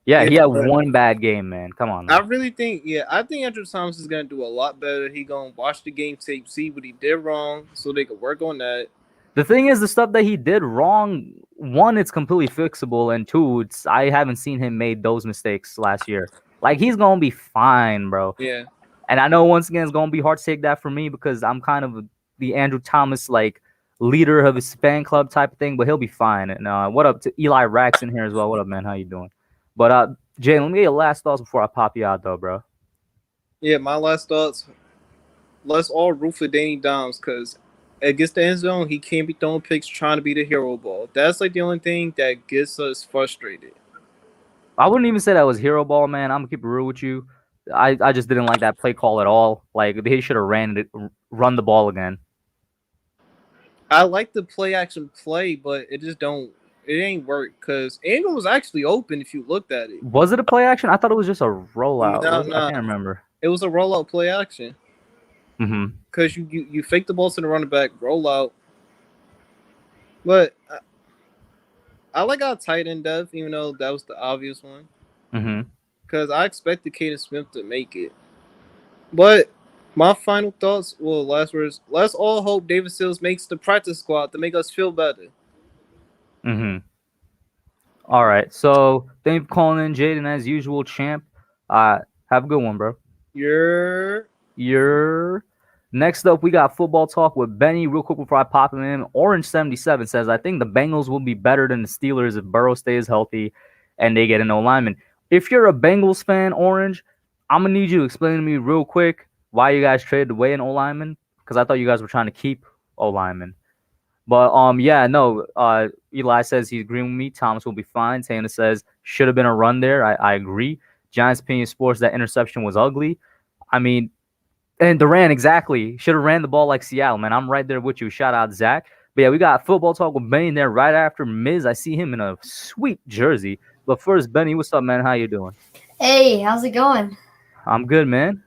Yeah, he Yeah, had but- one bad game, man. Come on. I Man. really think, I think Andrew Thomas is gonna do a lot better. He gonna watch the game tape, see what he did wrong, so they could work on that. The thing is, the stuff that he did wrong, one, it's completely fixable, and two, I haven't seen him made those mistakes last year. Like he's gonna be fine, bro. Yeah, And I know once again it's gonna be hard to take that from me because I'm kind of the Andrew Thomas like leader of his fan club type of thing, but he'll be fine. And what up to Eli Rax in here as well? What up, man? How you doing? But Jay, let me get your last thoughts before I pop you out, though, bro. yeah. My last thoughts. Let's all root for Danny Dimes because against the end zone, he can't be throwing picks trying to be the hero ball. That's like the only thing that gets us frustrated. I wouldn't even say that was hero ball, man. I'm gonna keep it real with you. I just didn't like that play call at all. Like they should have run the ball again. I like the play action play, but it ain't work because Ingram was actually open if you looked at it. Was it a play action? I thought it was just a rollout. No. I can't remember. It was a rollout play action Mm-hmm. because you fake the ball to the running back, roll out. But I like our tight end depth, even though that was the obvious one. Mm-hmm. Because I expected Caden Smith to make it. But my final thoughts, last words. Let's all hope David Sills makes the practice squad to make us feel better. Mm-hmm. All right. So thank you for calling in, Jaden, as usual, champ. Have a good one, bro. You're next up. We got football talk with Benny. Real quick before I pop him in, Orange77 says, I think the Bengals will be better than the Steelers if Burrow stays healthy and they get an O lineman. If you're a Bengals fan, Orange, I'm gonna need you to explain to me real quick why you guys traded away an O lineman, because I thought you guys were trying to keep O lineman. But yeah, no. Eli says he's agreeing with me. Thomas will be fine. Tana says should have been a run there. I agree. Giants opinion sports that interception was ugly. I mean, and Durant exactly should have ran the ball like Seattle, man. I'm right there with you. Shout out Zach. But yeah, we got football talk with Benny there right after Miz. I see him in a sweet jersey. But first, Benny, what's up, man? How you doing? Hey, how's it going? I'm good, man.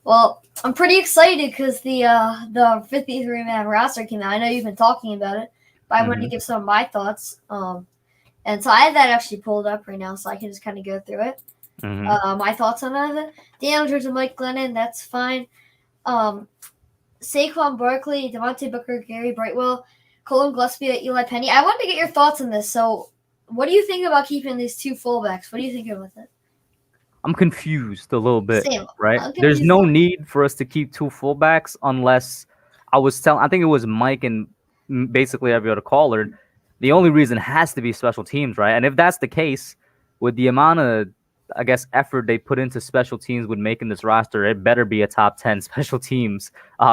Well, I'm pretty excited because the 53-man roster came out. I know you've been talking about it, but I wanted to give some of my thoughts. And so I have that actually pulled up right now, so I can just kind of go through it. My thoughts on that. Daniel Jones and Mike Glennon, that's fine. Saquon Barkley, Devontae Booker, Gary Brightwell, Colin Gillespie, Eli Penny. I wanted to get your thoughts on this. So, what do you think about keeping these two fullbacks? What do you think about it? I'm confused a little bit, Same. right? There's no need for us to keep two fullbacks unless I think it was Mike and basically every other caller. The only reason has to be special teams, right? And if that's the case, with the amount of, I guess, effort they put into special teams with making this roster, it better be a top 10 special teams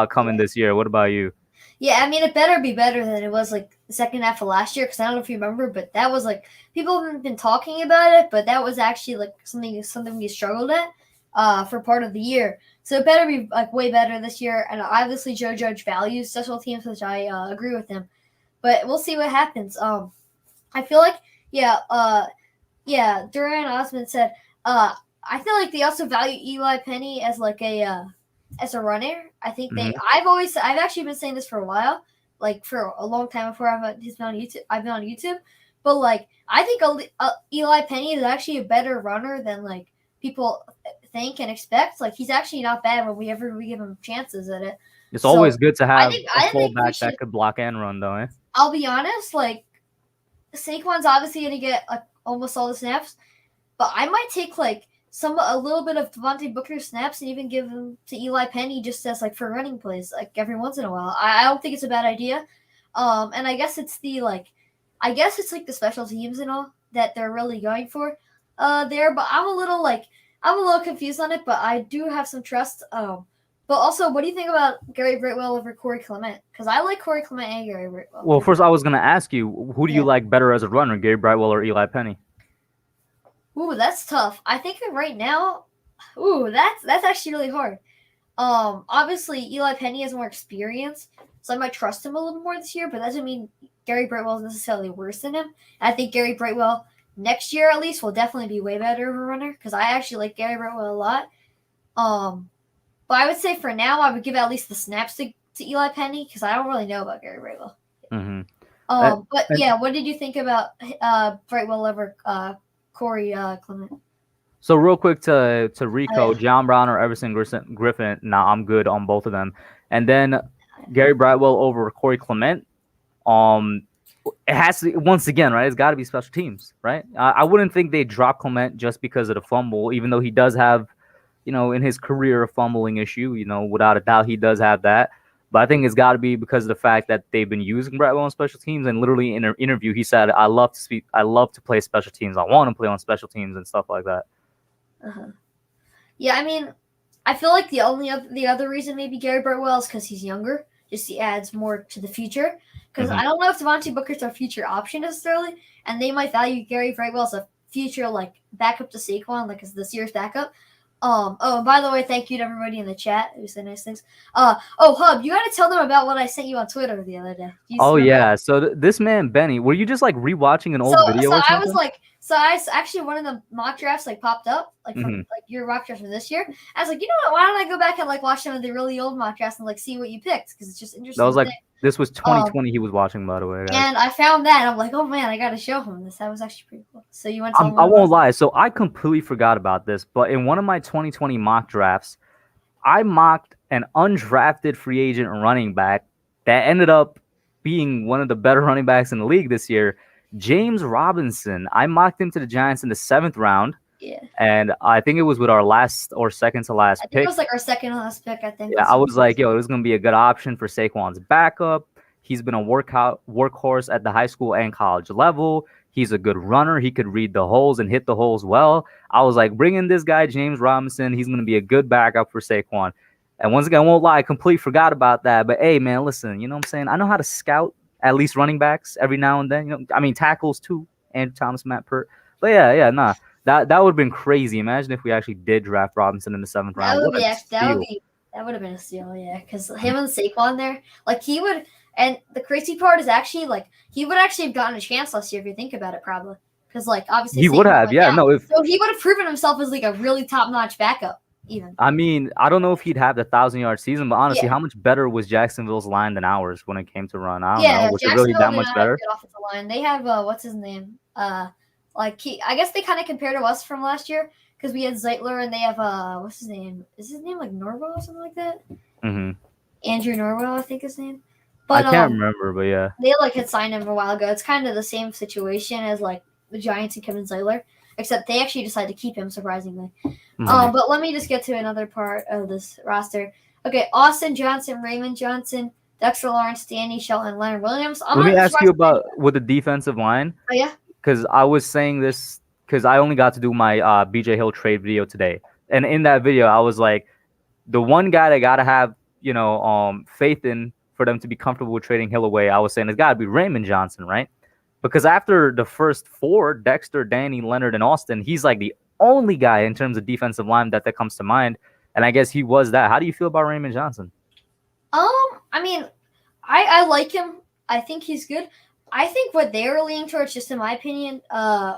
coming this year. What about you? Yeah, I mean, it better be better than it was like the second half of last year, because I don't know if you remember, but that was like people haven't been talking about it, but that was actually like something we struggled at for part of the year. So it better be like way better this year. And obviously, Joe Judge values special teams, which I agree with him. But we'll see what happens. I feel like Duran Osmond said I feel like they also value Eli Penny as like as a runner. I think I've actually been saying this for a while, like for a long time before I've been on YouTube. But like I think Eli Penny is actually a better runner than like people think and expect. Like he's actually not bad when we give him chances at it. It's always good to have I a fullback that could block and run, though. Eh? I'll be honest, like Saquon's obviously gonna get almost all the snaps, but I might take like a little bit of Devontae Booker snaps and even give them to Eli Penny just as like for running plays, like every once in a while. I don't think it's a bad idea. And I guess it's like the special teams and all that they're really going for there. But I'm a little confused on it, but I do have some trust. But also, what do you think about Gary Brightwell over Corey Clement? Because I like Corey Clement and Gary Brightwell. Well, first I was gonna ask you, who do you like better as a runner, Gary Brightwell or Eli Penny? Ooh, that's tough. I think right now, that's actually really hard. Obviously Eli Penny has more experience, so I might trust him a little more this year, but that doesn't mean Gary Brightwell is necessarily worse than him. I think Gary Brightwell next year at least will definitely be way better of a runner because I actually like Gary Brightwell a lot. But I would say for now I would give at least the snaps to Eli Penny because I don't really know about Gary Brightwell. But yeah, what did you think about Brightwell over Corey Clement? So real quick to Rico, John Brown or Everson Griffin. Nah, I'm good on both of them. And then Gary Brightwell over Corey Clement. It has to, once again, right? It's got to be special teams, right? I wouldn't think they drop Clement just because of the fumble, even though he does have, in his career a fumbling issue. Without a doubt, he does have that. But I think it's got to be because of the fact that they've been using Brightwell on special teams. And literally in an interview, he said, I love to play special teams. I want to play on special teams and stuff like that. Yeah, I mean, I feel like the other reason maybe Gary Brightwell is because he's younger. Just he adds more to the future. Because I don't know if Devontae Booker's our future option necessarily. And they might value Gary Brightwell as a future, like, backup to Saquon, like, as the serious backup. And by the way, thank you to everybody in the chat who said nice things. Hub, you got to tell them about what I sent you on Twitter the other day. Yeah. So this man, Benny, were you just like rewatching an old video or something? Actually one of the mock drafts like popped up, like from like your mock draft from this year. I was like, you know what? Why don't I go back and like watch some of the really old mock drafts and like see what you picked because it's just interesting. That was like this was 2020. He was watching, by the way. Guys. And I found that and I'm like, oh man, I got to show him this. That was actually pretty cool. So you went. I won't lie. So I completely forgot about this, but in one of my 2020 mock drafts, I mocked an undrafted free agent running back that ended up being one of the better running backs in the league this year. James Robinson. I mocked him to the Giants in the 7th round. Yeah. And I think it was with our last or second to last pick. It was like our second to last pick, I think. Yeah, I was like, it was going to be a good option for Saquon's backup. He's been a workhorse at the high school and college level. He's a good runner. He could read the holes and hit the holes well. I was like, bring in this guy, James Robinson. He's going to be a good backup for Saquon. And once again, I won't lie, I completely forgot about that. But hey, man, listen, you know what I'm saying? I know how to scout at least running backs every now and then. I mean tackles too. Andrew Thomas, Matt Pert. But yeah, nah. That would have been crazy. Imagine if we actually did draft Robinson in the 7th round. What a steal. That would have been a steal, yeah. Because him and Saquon there, like he would. And the crazy part is actually like he would actually have gotten a chance last year if you think about it, probably. Because like obviously he would have, yeah. down. No, so he would have proven himself as like a really top-notch backup. Even. I mean, I don't know if he'd have the 1,000-yard season, but honestly, how much better was Jacksonville's line than ours when it came to run? I don't know. Was it really that much better? Good offensive line. They have what's his name? I guess they kind of compared to us from last year because we had Zeitler and they have what's his name? Is his name like Norwell or something like that? Mm-hmm. Andrew Norwell, I think his name. But I can't remember, but yeah, they had signed him a while ago. It's kind of the same situation as like the Giants and Kevin Zeitler. Except they actually decided to keep him, surprisingly. Mm-hmm. But let me just get to another part of this roster. Okay, Austin Johnson, Raymond Johnson, Dexter Lawrence, Danny Shelton, Leonard Williams. Let me ask you about with the defensive line. Oh, yeah? Because I was saying this because I only got to do my BJ Hill trade video today. And in that video, I was like, the one guy that got to have, faith in for them to be comfortable with trading Hill away, I was saying it's got to be Raymond Johnson, right? Because after the first 4, Dexter, Danny, Leonard, and Austin, he's like the only guy in terms of defensive line that comes to mind. And I guess he was that. How do you feel about Raymond Johnson? I mean, I like him. I think he's good. I think what they were leaning towards, just in my opinion,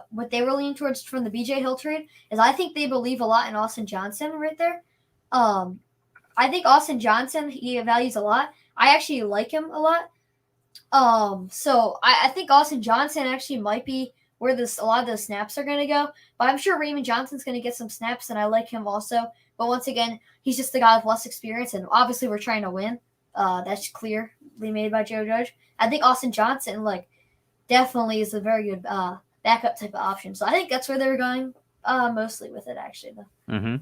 what they were leaning towards from the BJ Hill trade is I think they believe a lot in Austin Johnson right there. I think Austin Johnson, he values a lot. I actually like him a lot. So I think Austin Johnson actually might be where a lot of those snaps are going to go. But I'm sure Raymond Johnson's going to get some snaps, and I like him also. But once again, he's just a guy with less experience, and obviously we're trying to win. That's clearly made by Joe Judge. I think Austin Johnson, definitely is a very good backup type of option. So I think that's where they're going mostly with it, actually. Mm-hmm.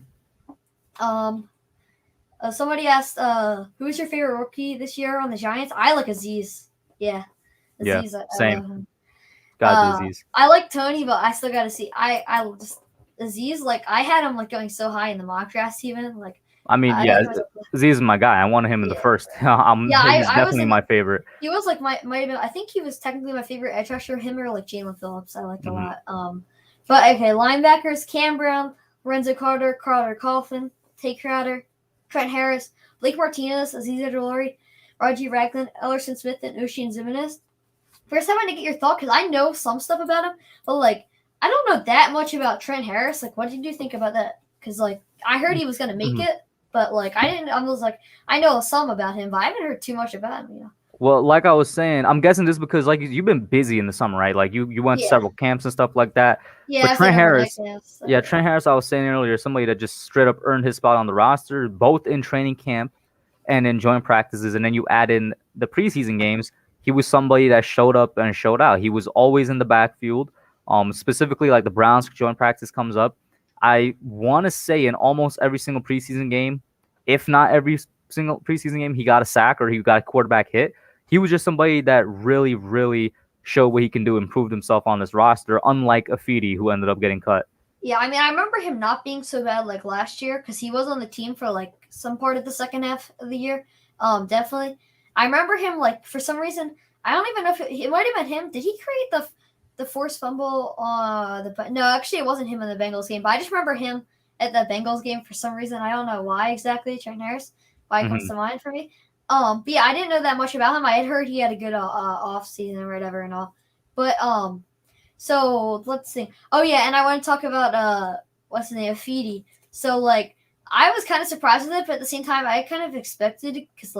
Somebody asked, who's your favorite rookie this year on the Giants? I like Aziz. Yeah. Aziz, yeah, same. Aziz. I like Tony, but I still got to see. I just Aziz, I had him going so high in the mock drafts even. Aziz is my guy. I wanted him in the first. He's definitely my favorite. He was I think he was technically my favorite edge rusher. Him or Jalen Phillips, I liked a lot. But okay, linebackers: Cam Brown, Lorenzo Carter, Carter Coughlin, Tate Crowder, Trent Harris, Blake Martinez, Aziz Ojulari, Raji Ragland, Ellerson Smith, and Oshane Ximines. First, I want to get your thought because I know some stuff about him, but I don't know that much about Trent Harris. What did you think about that? Because I heard he was gonna make it, but I didn't. I was I know some about him, but I haven't heard too much about him. Well, like I was saying, I'm guessing this because you've been busy in the summer, right? You went to several camps and stuff like that. Yeah, but Trent Harris, Trent Harris, I was saying earlier, somebody that just straight up earned his spot on the roster, both in training camp and in joint practices, and then you add in the preseason games. He was somebody that showed up and showed out. He was always in the backfield. Specifically, the Browns joint practice comes up. I want to say in almost every single preseason game, if not every single preseason game, he got a sack or he got a quarterback hit. He was just somebody that really, really showed what he can do, improved himself on this roster, unlike Afidi, who ended up getting cut. Yeah, I mean, I remember him not being so bad last year because he was on the team for some part of the second half of the year. Definitely. I remember him for some reason, I don't even know if it might have been him. Did he create the forced fumble? No, actually, it wasn't him in the Bengals game, but I just remember him at the Bengals game for some reason. I don't know why exactly. Trent Harris, why it comes to mind for me. But yeah, I didn't know that much about him. I had heard he had a good off season or whatever and all. But so let's see. Oh yeah, and I want to talk about what's the name, Afidi. So I was kind of surprised with it, but at the same time, I kind of expected because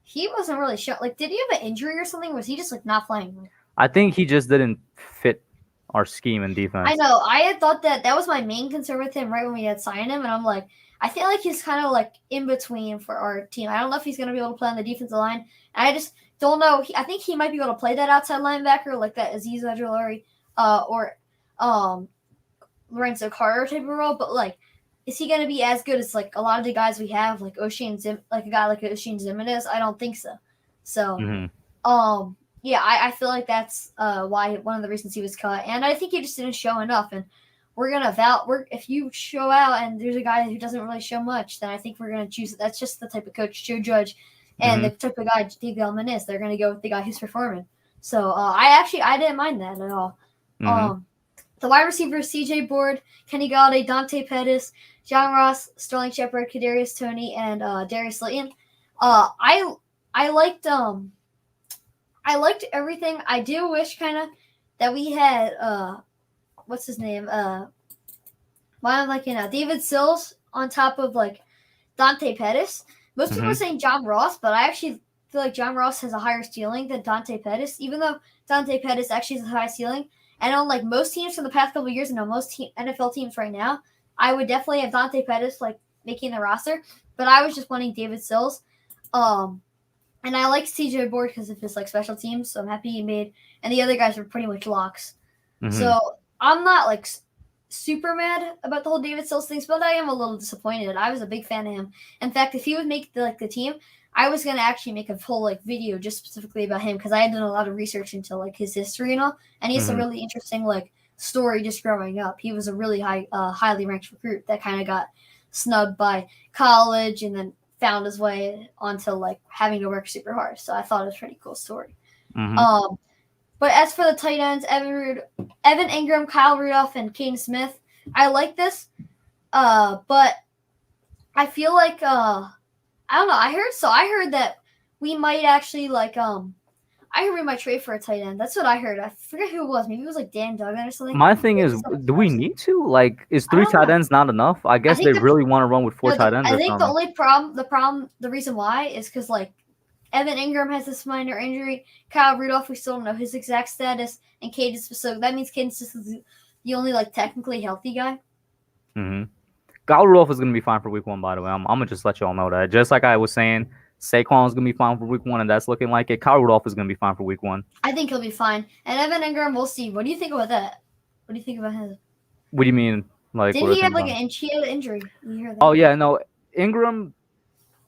he wasn't really sure. Did he have an injury or something? Or was he just not playing? I think he just didn't fit our scheme and defense. I know. I had thought that was my main concern with him right when we had signed him, and I'm I feel he's kind of in between for our team. I don't know if he's going to be able to play on the defensive line. And I just don't know. I think he might be able to play that outside linebacker that Aziz Ojulari or Lorenzo Carter type of role. But is he going to be as good as a lot of the guys we have, a guy like Oshane Ximines? I don't think so. So, yeah, I feel that's why one of the reasons he was cut, and I think he just didn't show enough. And we're gonna if you show out and there's a guy who doesn't really show much, then I think we're gonna choose. That's just the type of coach Joe Judge and the type of guy Dave Bellman is. They're gonna go with the guy who's performing. So I didn't mind that at all. Mhm. The wide receivers: C.J. Board, Kenny Galladay, Dante Pettis, John Ross, Sterling Shepard, Kadarius Toney, and Darius Slayton. Uh, I I liked everything. I do wish kind of that we had what's his name why am I liking David Sills on top of like Dante Pettis. Most people are Mhm. saying John Ross, but I actually feel like John Ross has a higher ceiling than Dante Pettis, even though Dante Pettis actually has a high ceiling. And on like most teams from the past couple of years, and on most NFL teams right now, I would definitely have Dante Pettis like making the roster. But I was just wanting David Sills. Um, and I like CJ Board because of his like special teams, so I'm happy he made. And the other guys were pretty much locks. Mhm. So I'm not like super mad about the whole David Sills things, but I am a little disappointed. I was a big fan of him. In fact, if he would make the team, I was gonna actually make a whole like video just specifically about him because I had done a lot of research into like his history and all, and he has a Mhm. really interesting like story just growing up. He was a really highly ranked recruit that kind of got snubbed by college and then found his way onto like having to work super hard. So I thought it was a pretty cool story. Mhm. Um, but as for the tight ends, Evan Ingram, Kyle Rudolph, and Caden Smith, I like this. But I feel like I don't know. I heard that we might actually like I heard we might trade for a tight end. That's what I heard. I forget who it was. Maybe it was like Dan Duggan or something. My thing Maybe is, someone do we else. need to? Like, is I three don't tight know. ends not enough? I I guess they think the really want to run with four no, tight ends I or think the something. only the reason why is because like Evan Ingram has this minor injury. Kyle Rudolph, we still don't know his exact status, and Cadence. So that means Cadence is the only like technically healthy guy. Mm-hmm. Kyle Rudolph is gonna be fine for week one, by the way. I'm gonna just let y'all know that. Just like I was saying, Saquon is gonna be fine for week one, and that's looking like it. Kyle Rudolph is gonna be fine for week one. I think he'll be fine. And Evan Ingram, we'll see. What do you think about that? What do you think about him? What do you mean? Like, what Didn't do I he think have like about him? an he had an injury? You hear Oh that? yeah, no, Ingram,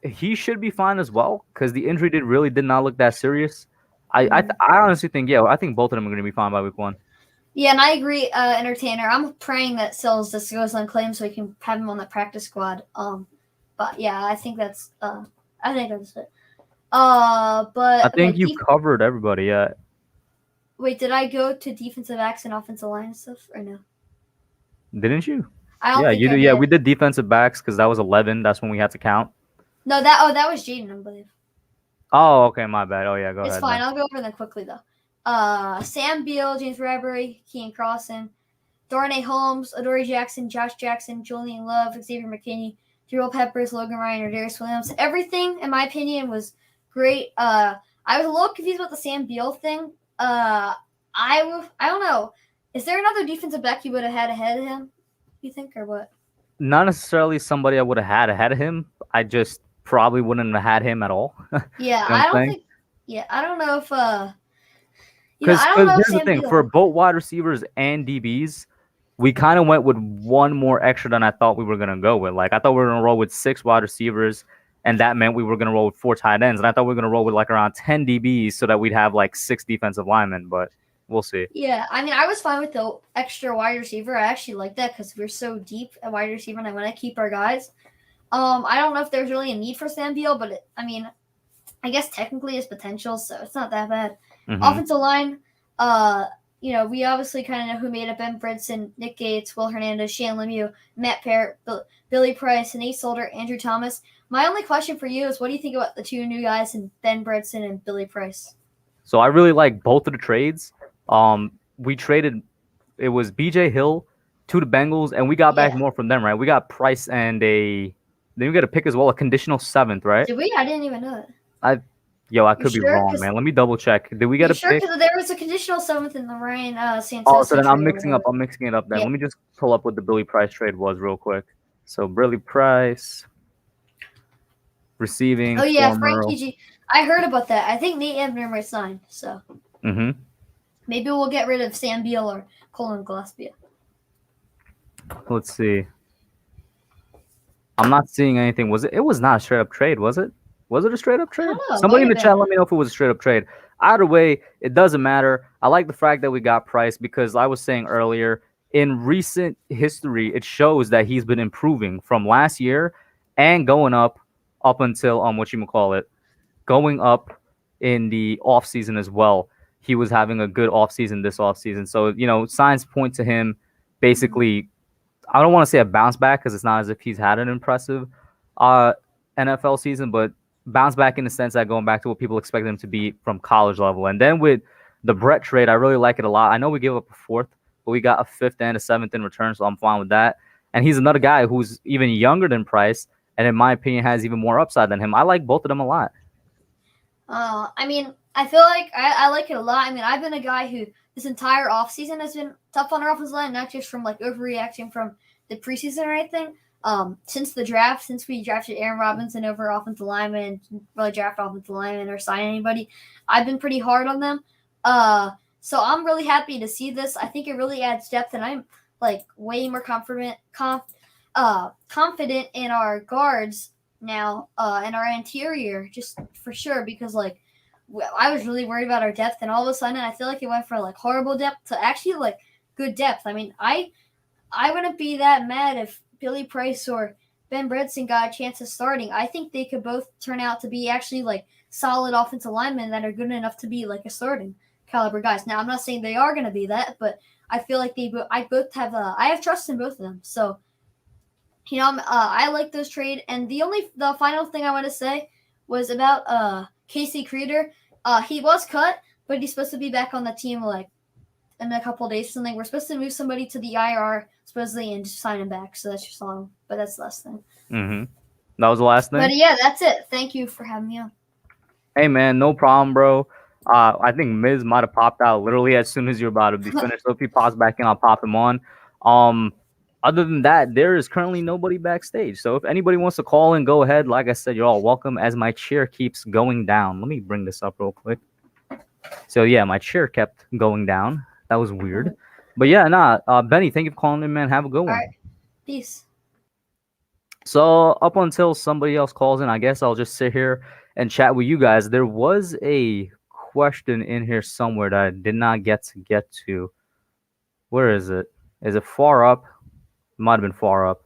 he should be fine as well because the injury did not look that serious. I honestly think I think both of them are gonna be fine by week one. Yeah, and I agree, Entertainer. I'm praying that Sills just goes unclaimed so we can have him on the practice squad. But yeah, I think that's it. I But think okay, you covered everybody. Yeah, wait, did I go to defensive backs and offensive line and stuff or no? didn't you? I don't Yeah, think you I did. Yeah, did. we did defensive backs because that was 11. That's when we had to count. No, that was Jaden, I believe. Oh, okay, my bad. Oh yeah, go It's ahead fine. then. I'll go over them quickly though. Sam Beal, James Bradbury, Kean Crossan, Darnay Holmes, Adoree Jackson, Josh Jackson, Julian Love, Xavier McKinney, Darrell Peppers, Logan Ryan, or Darius Williams. Everything, in my opinion, was great. I was a little confused about the Sam Beal thing. I don't know. Is there another defensive back you would have had ahead of him? You think or what? Not necessarily somebody I would have had ahead of him. I just probably wouldn't have had him at all. You Yeah, know what I I'm don't saying? think. Yeah, I don't know if Because I don't know if here's the Sam thing: for Beal. both wide receivers and DBs, we kind of went with one more extra than I thought we were gonna go with. Like I thought we were gonna roll with 6 wide receivers, and that meant we were gonna roll with 4 tight ends, and I thought we were gonna roll with like around 10 DBs so that we'd have like 6 defensive linemen. But we'll see. Yeah, I mean, I was fine with the extra wide receiver. I actually like that because we're so deep at wide receiver, and I want to keep our guys. I don't know if there's really a need for Sam Beal, but I mean, I guess technically it's potential, so it's not that bad. Hmm. Offensive line, uh, we obviously kind of know who made up Ben Bredeson, Nick Gates, Will Hernandez, Shane Lemieux, Matt Parrott, Billy Price, Nate Solder, Andrew Thomas. My only question for you is, what do you think about the two new guys in Ben Bredeson and Billy Price? So I really like both of the trades. We traded. It was BJ Hill to the Bengals, and we got back Yeah, more from them, right? We got Price and a. Then we got a pick as well, a conditional seventh, right? did we? I didn't even know that. I, I You could be sure? wrong, Because man. Let me double check. Did we get you a sure? pick? Because there was a conditional seventh in the Ryan Oh, so Santoso then I'm trade or mixing up. whatever. I'm mixing it up. Then Yeah. let me just pull up what the Billy Price trade was real quick. So Billy Price receiving Oh yeah, former. Frankie G. I heard about that. I think Nate Ebner might sign, so Mm-hmm. maybe we'll get rid of Sam Beal or Colin Gillespie. Let's see. I'm not seeing anything. Was it? It was not a straight up trade, was it? Was it a straight up I trade? don't know. It Somebody might in have the been. chat, let me know if it was a straight up trade. Either way, it doesn't matter. I like the fact that we got Price because I was saying earlier, in recent history, it shows that he's been improving from last year and going up until what you call it, going up in the off season as well. he was having a good offseason this offseason. So, signs point to him basically, I don't want to say a bounce back because it's not as if he's had an impressive NFL season, but bounce back in the sense that going back to what people expect him to be from college level. And then with the Brett trade, I really like it a lot. I know we gave up a fourth, but we got a fifth and a seventh in return, so I'm fine with that. And he's another guy who's even younger than Price, and in my opinion, has even more upside than him. I like both of them a lot. I mean, I feel like I like it a lot. I mean, I've been a guy who this entire offseason has been tough on our offensive line, not just from like overreacting from the preseason or anything. Since the draft, since we drafted Aaron Robinson over offensive lineman and didn't really draft offensive lineman or sign anybody, I've been pretty hard on them. So I'm really happy to see this. I think it really adds depth, and I'm like way more confident in our guards now, and our interior, just for sure, because like I was really worried about our depth, and all of a sudden I feel like it went from like horrible depth to actually like good depth. I mean, I wouldn't be that mad if Billy Price or Ben Bredeson got a chance of starting. I think they could both turn out to be actually like solid offensive linemen that are good enough to be like a starting caliber guys. Now, I'm not saying they are going to be that, but I feel like I have trust in both of them. So, I like those trade. And the final thing I want to say was about Casey Creeder. He was cut, but he's supposed to be back on the team like in a couple of days or something. We're supposed to move somebody to the IR supposedly and just sign him back. So that's just all. But that's the last thing. Mm-hmm. That was the last thing? But yeah, that's it. Thank you for having me on. Hey, man, no problem, bro. I think Miz might have popped out literally as soon as you're about to be finished. So if he pops back in, I'll pop him on. Other than that, there is currently nobody backstage. So if anybody wants to call in, go ahead. Like I said, you're all welcome as my chair keeps going down. Let me bring this up real quick. So, yeah, my chair kept going down. That was weird. But, yeah, Benny, thank you for calling in, man. Have a good one. All right. Peace. So up until somebody else calls in, I guess I'll just sit here and chat with you guys. There was a question in here somewhere that I did not get to. Where is it? Is it far up? It might have been far up.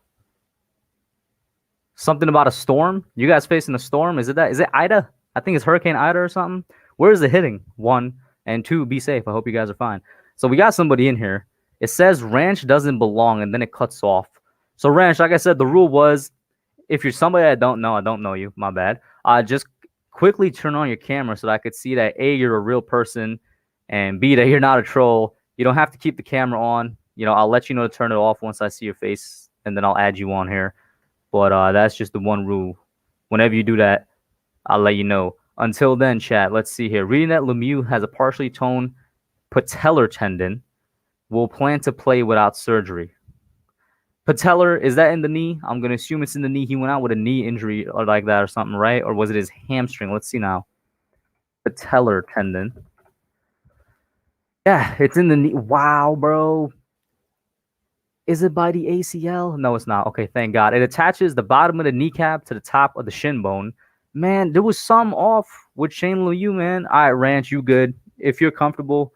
Something about a storm? You guys facing a storm? Is it that? Is it Ida? I think it's Hurricane Ida or something. Where is it hitting? 1 and 2, be safe. I hope you guys are fine. So we got somebody in here. It says ranch doesn't belong, and then it cuts off. So ranch, like I said, the rule was if you're somebody I don't know you, my bad. Just quickly turn on your camera so that I could see that A, you're a real person, and B, that you're not a troll. You don't have to keep the camera on. I'll let you know to turn it off once I see your face, and then I'll add you on here. But that's just the one rule. Whenever you do that, I'll let you know. Until then, chat, let's see here. Reading that Lemieux has a partially torn patellar tendon. Will plan to play without surgery. Patellar, is that in the knee? I'm going to assume it's in the knee. He went out with a knee injury or like that or something, right? Or was it his hamstring? Let's see now. Patellar tendon. Yeah, it's in the knee. Wow, bro. Is it by the ACL? No, it's not. Okay, thank God. It attaches the bottom of the kneecap to the top of the shin bone. Man, there was some off with Shane Lemieux, man. All right, Ranch, you good. If you're comfortable,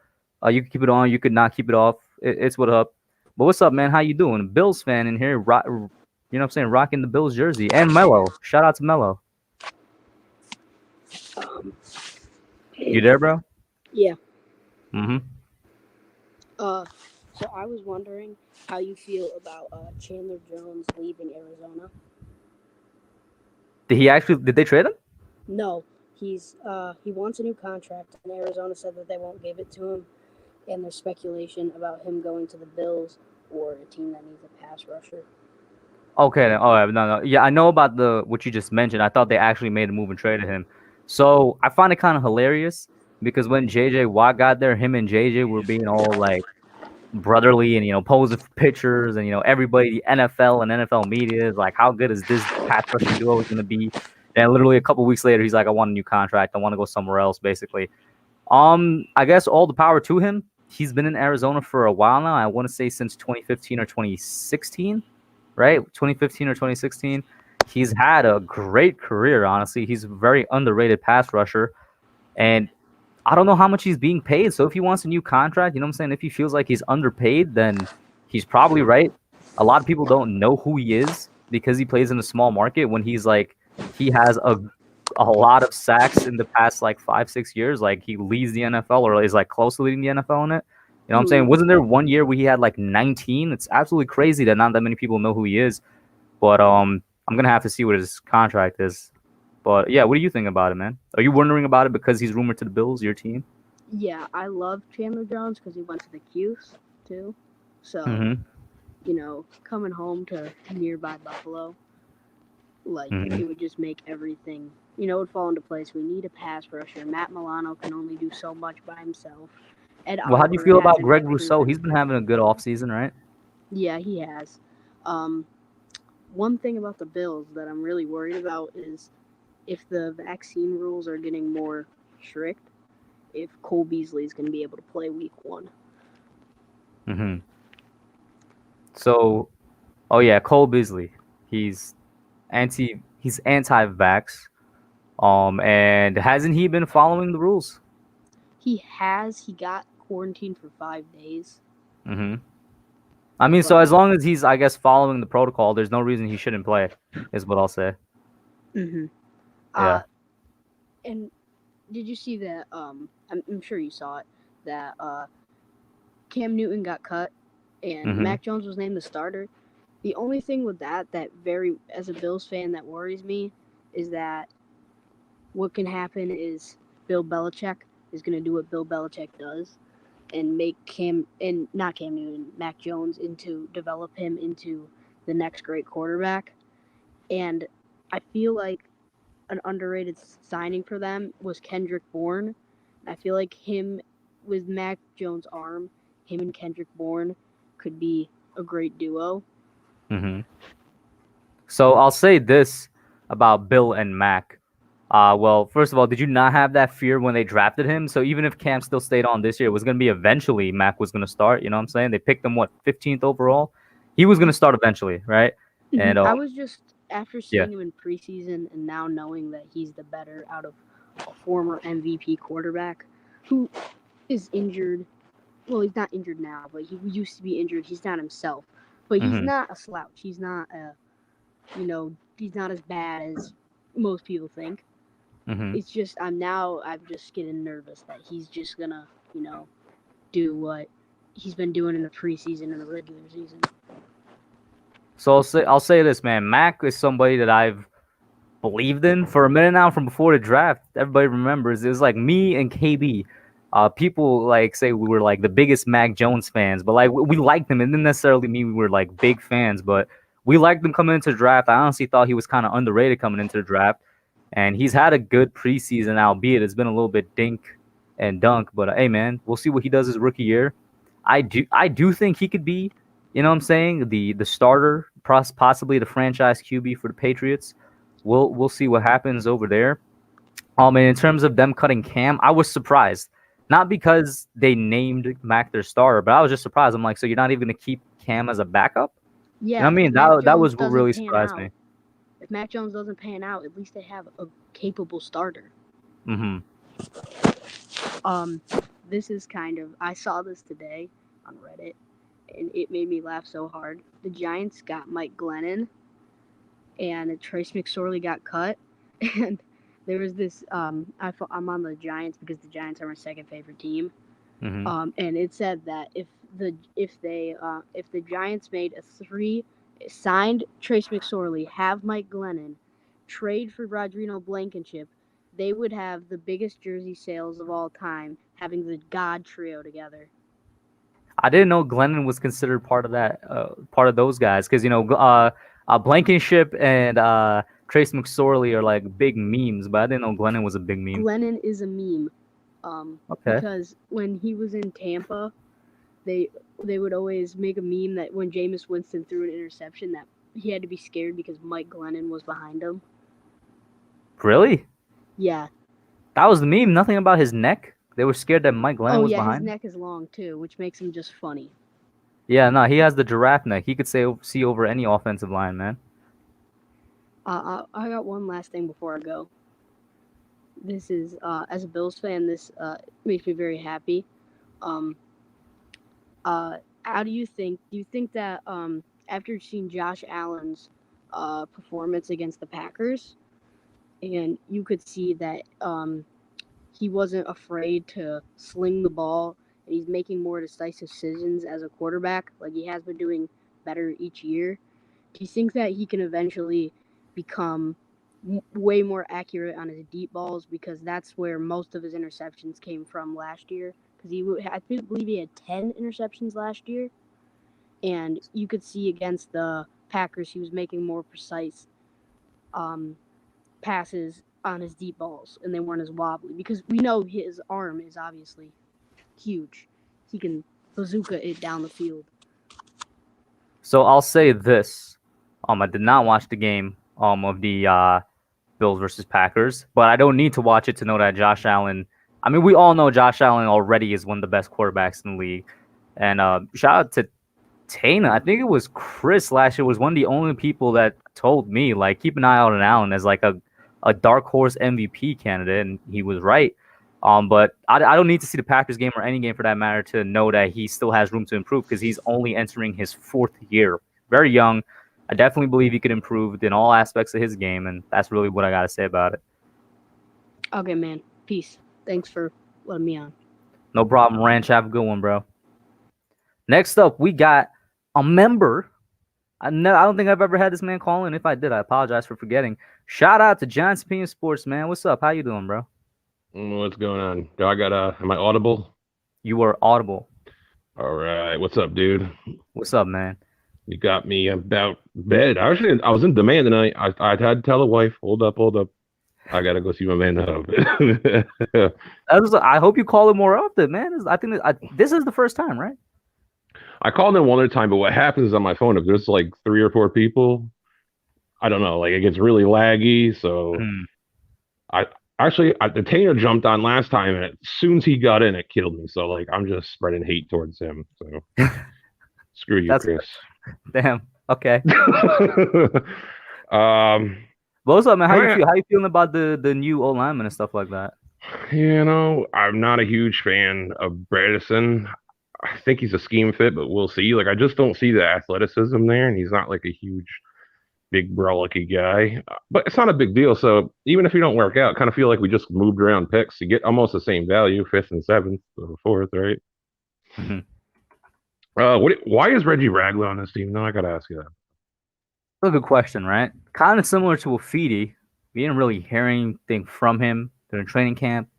you can keep it on. You could not keep it off. It's what up. But what's up, man? How you doing? Bills fan in here. You know what I'm saying? Rocking the Bills jersey. And Mello. Shout out to Mello. You there, bro? Yeah. Mm-hmm. So I was wondering how you feel about Chandler Jones leaving Arizona. Did they trade him? No. He wants a new contract, and Arizona said that they won't give it to him. And there's speculation about him going to the Bills or a team that needs a pass rusher. Okay. All right. No. Yeah, I know about what you just mentioned. I thought they actually made a move and traded him. So I find it kind of hilarious because when JJ Watt got there, him and JJ were being all like brotherly and posing for pictures and everybody, the NFL and NFL media is like, how good is this pass rushing duo going to be? And literally a couple weeks later, he's like, I want a new contract. I want to go somewhere else, basically. I guess all the power to him. He's been in Arizona for a while now. I want to say since 2015 or 2016, right? 2015 or 2016. He's had a great career, honestly. He's a very underrated pass rusher. And I don't know how much he's being paid. So if he wants a new contract, you know what I'm saying? If he feels like he's underpaid, then he's probably right. A lot of people don't know who he is because he plays in a small market when he's like, he has a a lot of sacks in the past like 5, 6 years. Like he leads the NFL or is like close to leading the NFL in it. You know what I'm saying? Wasn't there one year where he had like 19? It's absolutely crazy that not that many people know who he is. But I'm gonna have to see what his contract is. But yeah, what do you think about it, man? Are you wondering about it because he's rumored to the Bills, your team? Yeah, I love Chandler Jones because he went to the Qs too. So, Mm-hmm. coming home to nearby Buffalo, like Mm-hmm. it would just make everything, it would fall into place. We need a pass rusher. Matt Milano can only do so much by himself. Ed Well, how do you Oliver feel about hasn't Greg been Rousseau? proven. He's been having a good offseason, right? Yeah, he has. Um, One thing about the Bills that I'm really worried about is if the vaccine rules are getting more strict, if Cole Beasley is going to be able to play week 1. Mm-hmm. So, oh yeah, Cole Beasley. He's he's anti-vax. And hasn't he been following the rules? He got quarantined for 5 days. Mm-hmm. I mean, so But as long as he's, I guess, following the protocol, there's no reason he shouldn't play, is what I'll say. mhm. Yeah. And did you see that I'm sure you saw it, that Cam Newton got cut and Mm-hmm. Mac Jones was named the starter? The only thing with that very, as a Bills fan, that worries me is that what can happen is Bill Belichick is going to do what Bill Belichick does and make not Cam Newton, Mac Jones, develop him into the next great quarterback. And I feel like an underrated signing for them was Kendrick Bourne. I feel like him with Mac Jones' arm, him and Kendrick Bourne could be a great duo. Mm-hmm. So I'll say this about Bill and Mac. Well, first of all, did you not have that fear when they drafted him? So even if Cam still stayed on this year, it was going to be eventually Mac was going to start. You know what I'm saying? They picked him, what, 15th overall? He was going to start eventually, right? And I was just, after yeah. seeing him in preseason and now knowing that he's the better out of a former MVP quarterback who is injured. Well, he's not injured now, but he used to be injured. He's not himself, but he's Mm-hmm. not a slouch. He's not he's not as bad as most people think. Mm-hmm. It's just I'm just getting nervous that he's just gonna, do what he's been doing in the preseason and the regular season. So I'll say this, man. Mac is somebody that I've believed in for a minute now from before the draft. Everybody remembers it was like me and KB. People like say we were like the biggest Mac Jones fans, but like we liked him. It didn't necessarily mean we were like big fans, but we liked him coming into the draft. I honestly thought he was kind of underrated coming into the draft, and he's had a good preseason, albeit it's been a little bit dink and dunk. But hey, man, we'll see what he does his rookie year. I do think he could be, you know what I'm saying, the starter, possibly the franchise QB for the Patriots. We'll see what happens over there. And in terms of them cutting Cam, I was surprised. Not because they named Mac their starter, but I was just surprised. I'm like, so you're not even gonna keep Cam as a backup? You know what Yeah, I mean? That was what really surprised me. If Mac Jones doesn't pan out, at least they have a capable starter. Mm-hmm. This is I saw this today on Reddit, and it made me laugh so hard. The Giants got Mike Glennon, and Trace McSorley got cut, and there was this. I'm on the Giants because the Giants are my second favorite team. Mm-hmm. And it said that if the Giants made signed Trace McSorley, have Mike Glennon, trade for Rodrigo Blankenship, they would have the biggest jersey sales of all time, having the God trio together. I didn't know Glennon was considered part of that, part of those guys, because Blankenship and Trace McSorley are like big memes, but I didn't know Glennon was a big meme. Glennon is a meme, Okay. because when he was in Tampa, they would always make a meme that when Jameis Winston threw an interception, that he had to be scared because Mike Glennon was behind him. Really? Yeah. That was the meme. Nothing about his neck. They were scared that Mike Glennon was behind. His neck is long too, which makes him just funny. Yeah, no, he has the giraffe neck. He could see over any offensive line, man. I got one last thing before I go. This is, as a Bills fan, this makes me very happy. How do you think? Do you think that after seeing Josh Allen's performance against the Packers, and you could see that he wasn't afraid to sling the ball, and he's making more decisive decisions as a quarterback. Like he has been doing better each year. Do you think that he can eventually become way more accurate on his deep balls, because that's where most of his interceptions came from last year? Because I believe he had 10 interceptions last year, and you could see against the Packers he was making more precise passes on his deep balls, and they weren't as wobbly, because we know his arm is obviously huge. He can bazooka it down the field. So I'll say this. I did not watch the game of the Bills versus Packers, but I don't need to watch it to know that Josh Allen. I mean, we all know Josh Allen already is one of the best quarterbacks in the league. And shout out to Tana. I think it was Chris last year was one of the only people that told me like keep an eye out on Allen as like a dark horse MVP candidate, and he was right. But I don't need to see the Packers game or any game for that matter to know that he still has room to improve because he's only entering his 4th year. Very young. I definitely believe he could improve in all aspects of his game, and that's really what I got to say about it. Okay, man. Peace. Thanks for letting me on. No problem, Ranch. Have a good one, bro. Next up, we got a member. I don't think I've ever had this man call in. If I did, I apologize for forgetting. Shout out to John's Opinion Sports, man. What's up? How you doing, bro? What's going on? Do I got am I audible? You are audible. All right. What's up, dude? What's up, man? You got me about bed. Actually, I was in demand tonight. I had to tell the wife, hold up. I gotta go see my man. I hope you call it more often, man. I think this is the first time, right? I called in one at a time, but what happens on my phone if there's like 3 or 4 people, I don't know, like it gets really laggy. So the Tainer jumped on last time, and as soon as he got in, it killed me. So like I'm just spreading hate towards him. So screw you, Chris. Damn. Okay. What's up, man? How you feeling about the new O lineman and stuff like that? You know, I'm not a huge fan of Bredeson. I think he's a scheme fit, but we'll see. Like, I just don't see the athleticism there, and he's not like a huge, big, brolicky guy. But it's not a big deal. So even if he don't work out, kind of feel like we just moved around picks to get almost the same value, 5th and 7th, or 4th, right? Mm-hmm. Why is Reggie Ragland on this team? No, I gotta ask you that. That's a good question, right? Kind of similar to Afidi. We didn't really hear anything from him during training camp.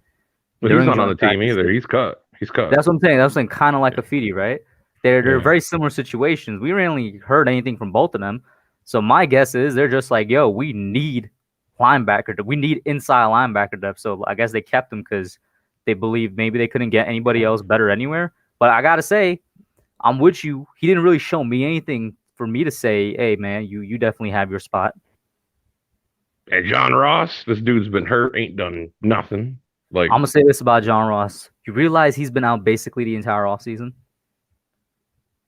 But he's not on the team either. He's cut. That's what I'm saying. That's what I'm saying. Kind of like Afidi, right? They're very similar situations. We rarely heard anything from both of them. So my guess is they're just like, yo, we need linebacker. We need inside linebacker depth. So I guess they kept him because they believe maybe they couldn't get anybody else better anywhere. But I gotta say, I'm with you. He didn't really show me anything for me to say, hey, man, you definitely have your spot. And John Ross, this dude's been hurt, ain't done nothing. Like, I'm going to say this about John Ross. You realize he's been out basically the entire offseason?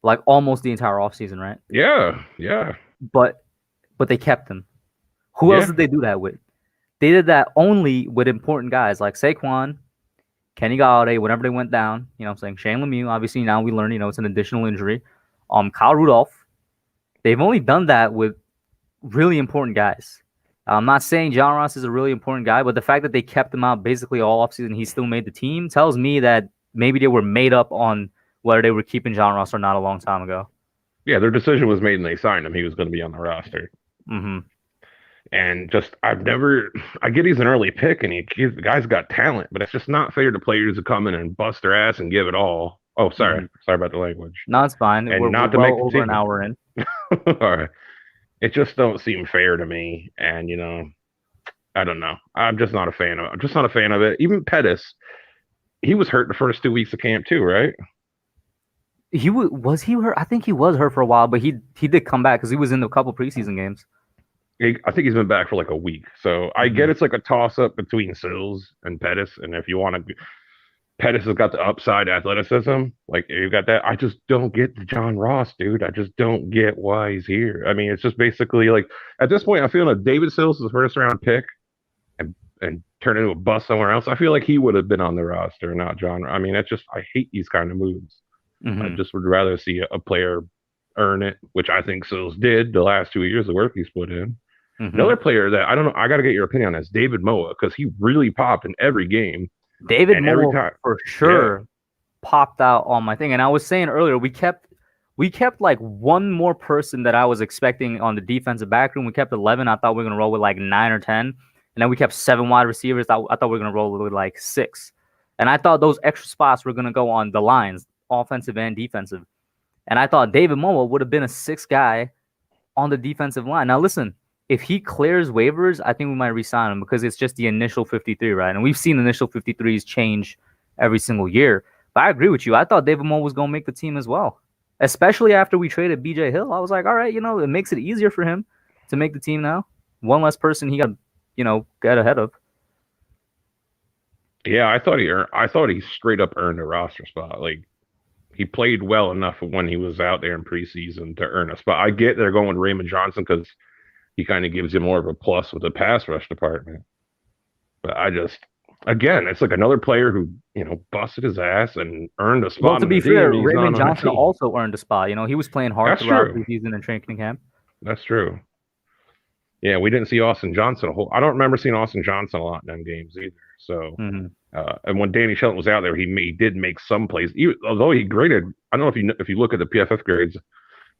Like, almost the entire offseason, right? Yeah. But they kept him. Who else did they do that with? They did that only with important guys like Saquon, Kenny Golladay, whenever they went down. You know what I'm saying? Shane Lemieux, obviously, now we learn, it's an additional injury. Kyle Rudolph. They've only done that with really important guys. I'm not saying John Ross is a really important guy, but the fact that they kept him out basically all offseason, he still made the team, tells me that maybe they were made up on whether they were keeping John Ross or not a long time ago. Yeah, their decision was made and they signed him. He was going to be on the roster. Mm-hmm. And just, I get he's an early pick and the guy's got talent, but it's just not fair to players to come in and bust their ass and give it all. Oh, sorry. Mm-hmm. Sorry about the language. No, it's fine. And we're not to well make over an hour in. All right. It just don't seem fair to me. And, I don't know. I'm just not a fan of it. Even Pettis, he was hurt the first 2 weeks of camp too, right? Was he hurt? I think he was hurt for a while, but he did come back because he was in a couple preseason games. I think he's been back for like a week. So I get it's like a toss-up between Sills and Pettis. And if you want to, Pettis has got the upside athleticism. Like, you got that. I just don't get the John Ross, dude. I just don't get why he's here. I mean, it's just basically like, at this point, I feel like David Sills is a first-round pick and turn into a bust somewhere else. I feel like he would have been on the roster, not John. I mean, I hate these kind of moves. Mm-hmm. I just would rather see a player earn it, which I think Sills did the last 2 years, the work he's put in. Another player that I don't know, I got to get your opinion on is David Moa because he really popped in every game. David And every Moore time, for sure popped out on my thing. And I was saying earlier, we kept like one more person that I was expecting on the defensive back room. We kept 11. I thought we were gonna roll with like 9 or 10, and then we kept 7 wide receivers. I thought we were gonna roll with like 6, and I thought those extra spots were gonna go on the lines, offensive and defensive. And I thought David Moa would have been a 6th guy on the defensive line. Now listen, if he clears waivers, I think we might re-sign him because it's just the initial 53, right? And we've seen initial 53s change every single year. But I agree with you. I thought David Moore was going to make the team as well, especially after we traded BJ Hill. I was like, all right, it makes it easier for him to make the team now. One less person he got to, get ahead of. Yeah, I thought he straight up earned a roster spot. Like, he played well enough when he was out there in preseason to earn a spot. I get they're going with Raymond Johnson because he kind of gives you more of a plus with the pass rush department. But again, it's like another player who, busted his ass and earned a spot. Well, to be fair, Raymond Johnson also earned a spot. He was playing hard throughout the season and training camp. That's true. Yeah, we didn't see Austin Johnson I don't remember seeing Austin Johnson a lot in them games either. So, and when Danny Shelton was out there, he did make some plays. Although he graded, I don't know if you look at the PFF grades,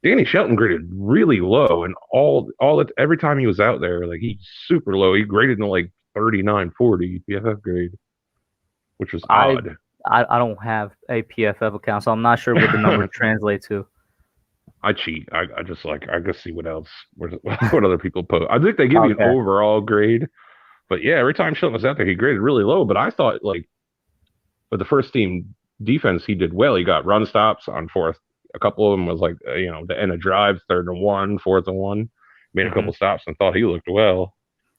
Danny Shelton graded really low, and every time he was out there, like, he's super low. He graded in like 39, 40 PFF grade, which was odd. I don't have a PFF account, so I'm not sure what the numbers translate to. I cheat. I just see what other people post. I think they give you an overall grade, but yeah, every time Shelton was out there, he graded really low. But I thought, like, with the first team defense, he did well. He got run stops on fourth. A couple of them was like, the end of drives, 3rd and 1, 4th and 1. Made a couple stops and thought he looked well.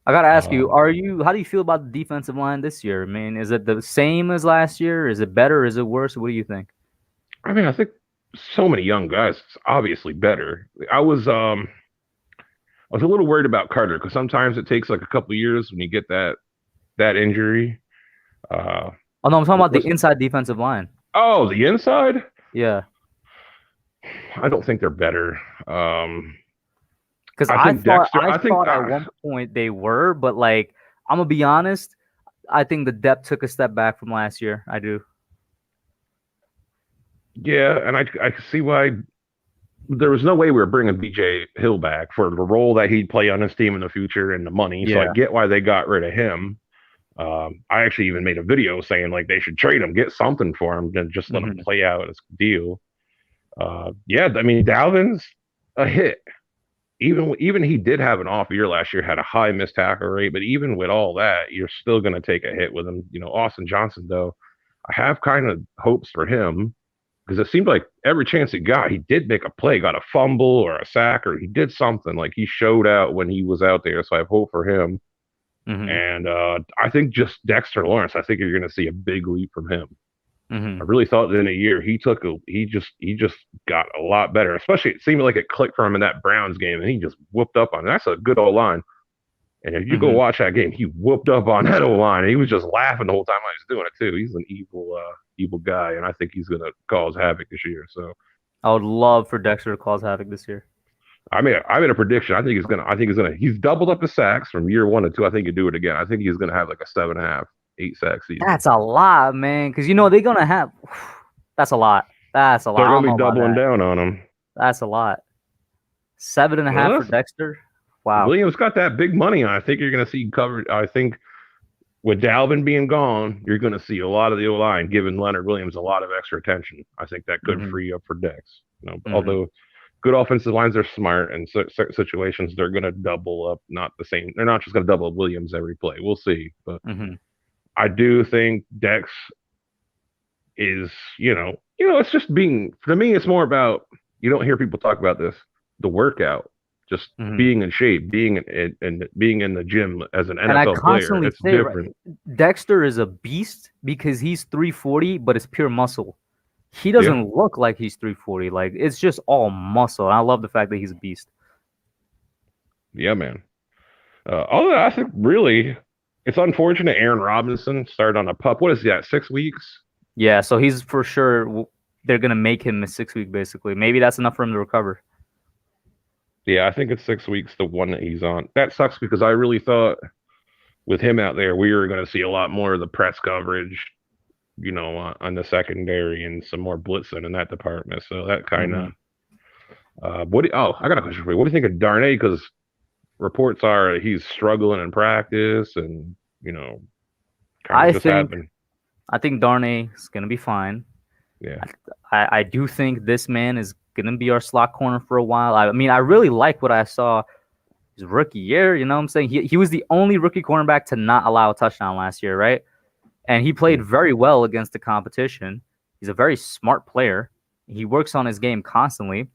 I gotta ask you, how do you feel about the defensive line this year? I mean, is it the same as last year? Is it better? Is it worse? What do you think? I mean, I think so many young guys. It's obviously better. I was a little worried about Carter because sometimes it takes like a couple of years when you get that injury. Oh no, I'm talking about the inside defensive line. Oh, the inside? Yeah. I don't think they're better. Because I thought at one point they were, but like, I'm gonna be honest, I think the depth took a step back from last year. I do. Yeah, and I can see why. There was no way we were bringing BJ Hill back for the role that he'd play on his team in the future and the money. So I get why they got rid of him. I actually even made a video saying like they should trade him, get something for him, and just let him play out his deal. Yeah, I mean, Dalvin's a hit. Even he did have an off year last year, had a high missed tackle rate, but even with all that, you're still going to take a hit with him. Austin Johnson, though, I have kind of hopes for him because it seemed like every chance he got, he did make a play, got a fumble or a sack, or he did something. Like, he showed out when he was out there, so I have hope for him. And I think just Dexter Lawrence, I think you're going to see a big leap from him. I really thought that in a year he just got a lot better. Especially it seemed like it clicked for him in that Browns game, and he just whooped up on it. That's a good old line. And if you go watch that game, he whooped up on that old line. He was just laughing the whole time I was doing it too. He's an evil guy, and I think he's gonna cause havoc this year. So I would love for Dexter to cause havoc this year. I made a prediction. I think he's doubled up his sacks from year 1 to 2. I think he'll do it again. I think he's gonna have like a 7.5, 8 sack season. That's a lot, man. Because they're gonna have. That's a lot. That's a lot. They're gonna be doubling down on him. That's a lot. 7.5 for Dexter. Wow. Williams got that big money on. I think you're gonna see covered. I think with Dalvin being gone, you're gonna see a lot of the O-line giving Leonard Williams a lot of extra attention. I think that could free up for Dex. Although good offensive lines are smart, and certain situations they're gonna double up. Not the same. They're not just gonna double up Williams every play. We'll see, but. I do think Dex is, it's just for me, it's more about, you don't hear people talk about this, the workout, just being in shape, being in the gym as an NFL player. It's different. Right, Dexter is a beast because he's 340, but it's pure muscle. He doesn't look like he's 340. Like, it's just all muscle. And I love the fact that he's a beast. Yeah, man. Although I think really, it's unfortunate Aaron Robinson started on a pup. What is that, 6 weeks? Yeah, so he's for sure, they're going to make him a 6 week, basically. Maybe that's enough for him to recover. Yeah, I think it's 6 weeks, the one that he's on. That sucks because I really thought with him out there, we were going to see a lot more of the press coverage, on the secondary and some more blitzing in that department. So that kind of. I got a question for you. What do you think of Darnay? Because reports are he's struggling in practice and, kind I of just think happened. I think Darnay is gonna be fine. Yeah. I do think this man is gonna be our slot corner for a while. I mean, I really like what I saw his rookie year. You know what I'm saying? He was the only rookie cornerback to not allow a touchdown last year, right? And he played very well against the competition. He's a very smart player. He works on his game constantly.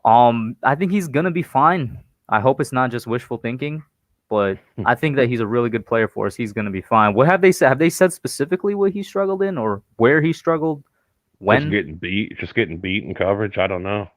I think he's gonna be fine. I hope it's not just wishful thinking, but I think that he's a really good player for us. He's gonna be fine. What have they said? Have they said specifically what he struggled in or where he struggled? Just When getting beat in coverage. I don't know.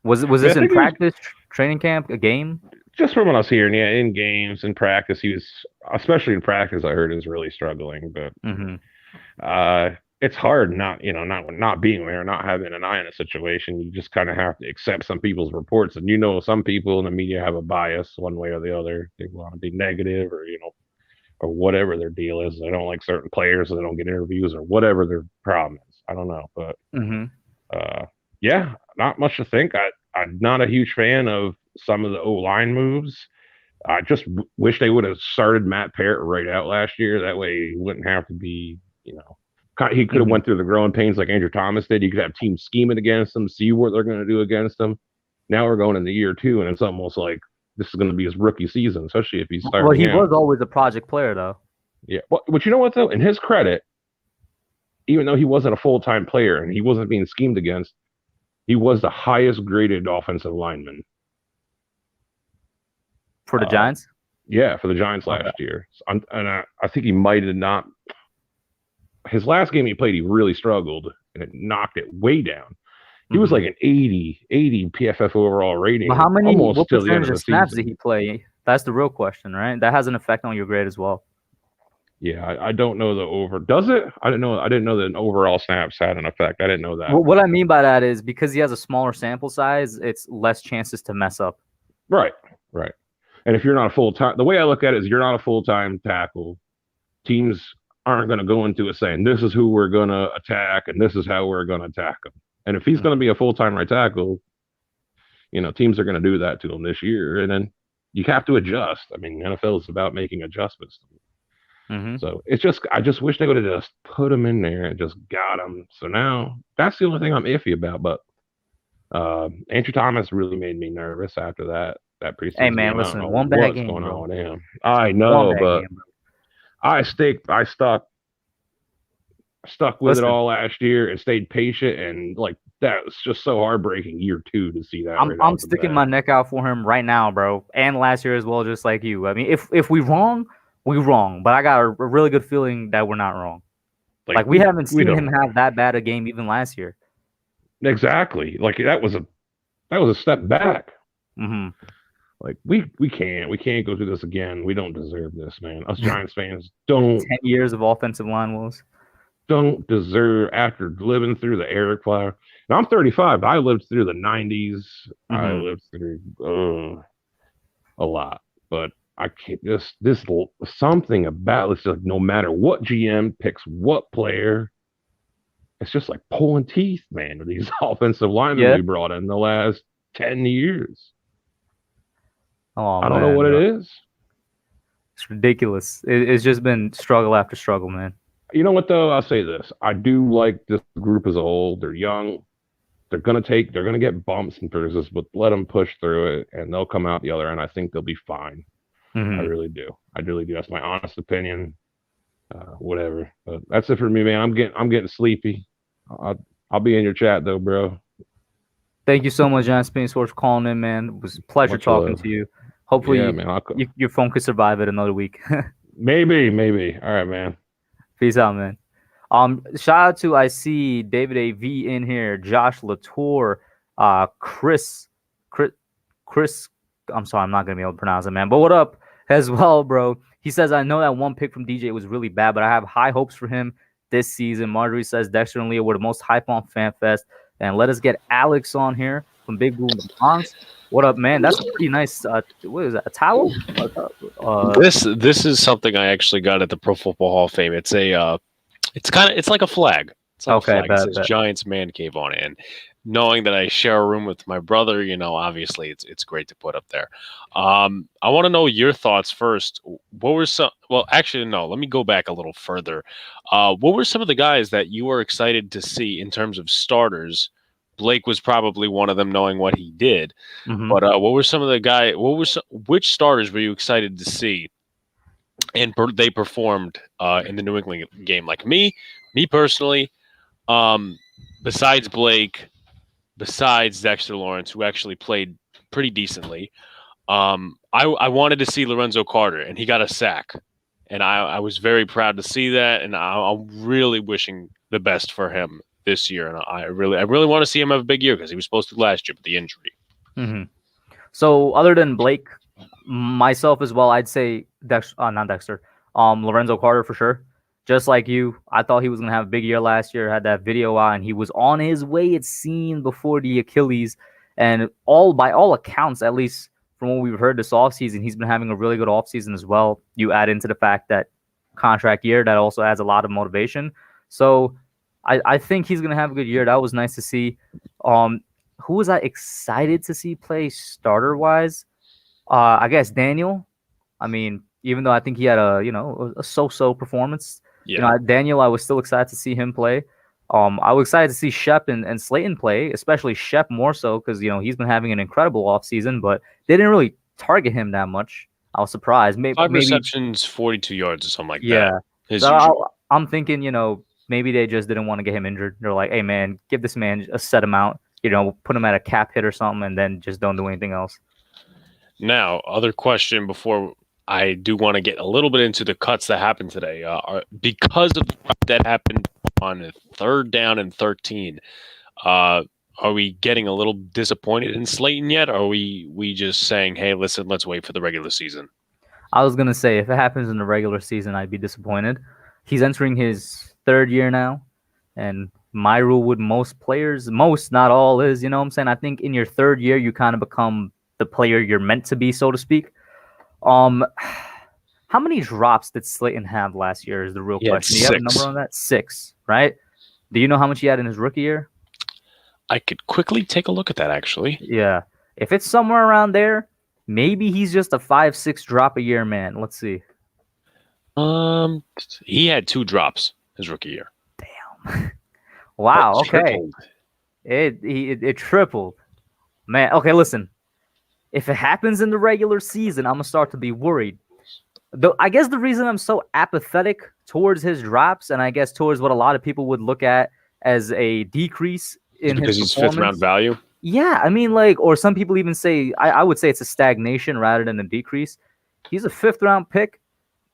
was I this in think he was practice, training camp, a game? just from what I was hearing. Yeah, in games, in practice, he was, especially in practice, I heard is really struggling. But Mm-hmm. it's hard not being there, not having an eye on a situation. You just kind of have to accept some people's reports, and some people in the media have a bias one way or the other. They want to be negative, or whatever their deal is. They don't like certain players, so they don't get interviews, or whatever their problem is. I don't know, but Mm-hmm. yeah, not much to think. I'm not a huge fan of some of the O line moves. I just wish they would have started Matt Parrott right out last year. That way, he wouldn't have to be, he could have Mm-hmm. went through the growing pains like Andrew Thomas did. You could have teams scheming against him, see what they're going to do against him. Now we're going into year 2, and it's almost like this is going to be his rookie season, especially if he's starting. Well, he was always a project player, though. Yeah, but you know what though? In his credit, even though he wasn't a full-time player and he wasn't being schemed against, he was the highest graded offensive lineman For the Giants? Yeah, for the Giants last year. And I think he might have not. His last game he played, he really struggled, and it knocked it way down. He was like an 80 PFF overall rating. But what till the end percentage of the of snaps season. did he play? That's the real question, right? That has an effect on your grade as well. Yeah, I don't know the over. Does it? I didn't know that overall snaps had an effect. I didn't know that. Well, what I mean by that is because he has a smaller sample size, it's less chances to mess up. Right. And if you're not a full-time, the way I look at it is you're not a full-time tackle. Teams aren't going to go into it saying, this is who we're going to attack and this is how we're going to attack him. And if he's going to be a full-time right tackle, teams are going to do that to him this year. And then you have to adjust. I mean, NFL is about making adjustments. Mm-hmm. So I just wish they would have just put him in there and just got him. So now that's the only thing I'm iffy about. But Andrew Thomas really made me nervous after that preseason. Hey man, game. listen, one bad game, going bro. on with him. I know, but game, I stuck with it all last year and stayed patient, and like that was just so heartbreaking year 2 to see that. I'm sticking my neck out for him right now, bro, and last year as well, just like you. I mean, if we wrong, we wrong, but I got a really good feeling that we're not wrong. Like we haven't seen him have that bad a game even last year. Exactly, like that was a step back. Mm-hmm. Like we can't go through this again. We don't deserve this, man. Us Giants fans don't. 10 years of offensive line woes. Don't deserve after living through the Eric Flower. Now I'm 35. But I lived through the 90s. Mm-hmm. I lived through a lot, but I can't. This something about it's like no matter what GM picks what player, it's just like pulling teeth, man. With these offensive linemen we brought in the last 10 years. Oh, I don't know what it is. It's ridiculous. It's just been struggle after struggle, man. You know what though? I'll say this. I do like this group as a whole. They're young. They're gonna get bumps and bruises, but let them push through it, and they'll come out the other end. I think they'll be fine. Mm-hmm. I really do. That's my honest opinion. Whatever. But that's it for me, man. I'm getting sleepy. I'll be in your chat though, bro. Thank you so much, John Spin Sports, for calling in, man. It was a pleasure talking to you. Hopefully, your phone could survive it another week. Maybe. All right, man. Peace out, man. Shout out to I see David AV in here, Josh Latour, Chris. I'm sorry, I'm not gonna be able to pronounce it, man. But what up as well, bro? He says, I know that one pick from DJ was really bad, but I have high hopes for him this season. Marjorie says Dexter and Leah were the most hype on FanFest. And let us get Alex on here from Big Blue in the Bronx. What up, man? That's a pretty nice. What is that? A towel? This is something I actually got at the Pro Football Hall of Fame. It's like a flag. It's like a Okay, flag. It bet, says bet. Giants Man Cave on it. And knowing that I share a room with my brother, obviously it's great to put up there. I want to know your thoughts first. What were some? Well, actually, no. Let me go back a little further. What were some of the guys that you were excited to see in terms of starters? Blake was probably one of them, knowing what he did. Mhm. But what were some of the guys? Which starters were you excited to see? And they performed in the New England game. Like me personally, besides Blake, besides Dexter Lawrence, who actually played pretty decently, I wanted to see Lorenzo Carter, and he got a sack, and I was very proud to see that, and I'm really wishing the best for him this year, and I really want to see him have a big year because he was supposed to last year, but the injury. Mm-hmm. So other than Blake, myself as well, I'd say not Dexter, Lorenzo Carter for sure. Just like you, I thought he was gonna have a big year last year. Had that video out, and he was on his way. It seemed before the Achilles, and by all accounts, at least from what we've heard this offseason, he's been having a really good offseason as well. You add into the fact that contract year, that also adds a lot of motivation. So I think he's gonna have a good year. That was nice to see. Who was I excited to see play starter wise? I guess Daniel. I mean, even though I think he had a so-so performance, Yeah. Daniel, I was still excited to see him play. I was excited to see Shep and Slayton play, especially Shep more so because he's been having an incredible offseason, but they didn't really target him that much. I was surprised. Maybe 5 receptions, 42 yards, or something like yeah. that. His So usual. I'm thinking, maybe they just didn't want to get him injured. They're like, hey man, give this man a set amount, put him at a cap hit or something, and then just don't do anything else. Now, other question before I do want to get a little bit into the cuts that happened today. Because of that happened on 3rd down and 13, are we getting a little disappointed in Slayton yet? Or are we just saying, hey, listen, let's wait for the regular season? I was gonna say if it happens in the regular season, I'd be disappointed. He's entering his 3rd year now, and my rule with most players, most not all, is what I'm saying. I think in your 3rd year, you kind of become the player you're meant to be, so to speak. How many drops did Slayton have last year is the real question. Do you have a number on that? 6, right? Do you know how much he had in his rookie year? I could quickly take a look at that, actually. Yeah. If it's somewhere around there, maybe he's just a 5-6 drop a year man. Let's see. He had 2 drops his rookie year. Damn. Wow. Oh, Okay. tripled. It tripled. Man. Okay. Listen. If it happens in the regular season, I'm gonna start to be worried. Though I guess the reason I'm so apathetic towards his drops, and I guess towards what a lot of people would look at as a decrease in Because his he's performance. 5th round value. Yeah, I mean, or some people even say, I would say it's a stagnation rather than a decrease. He's a 5th round pick,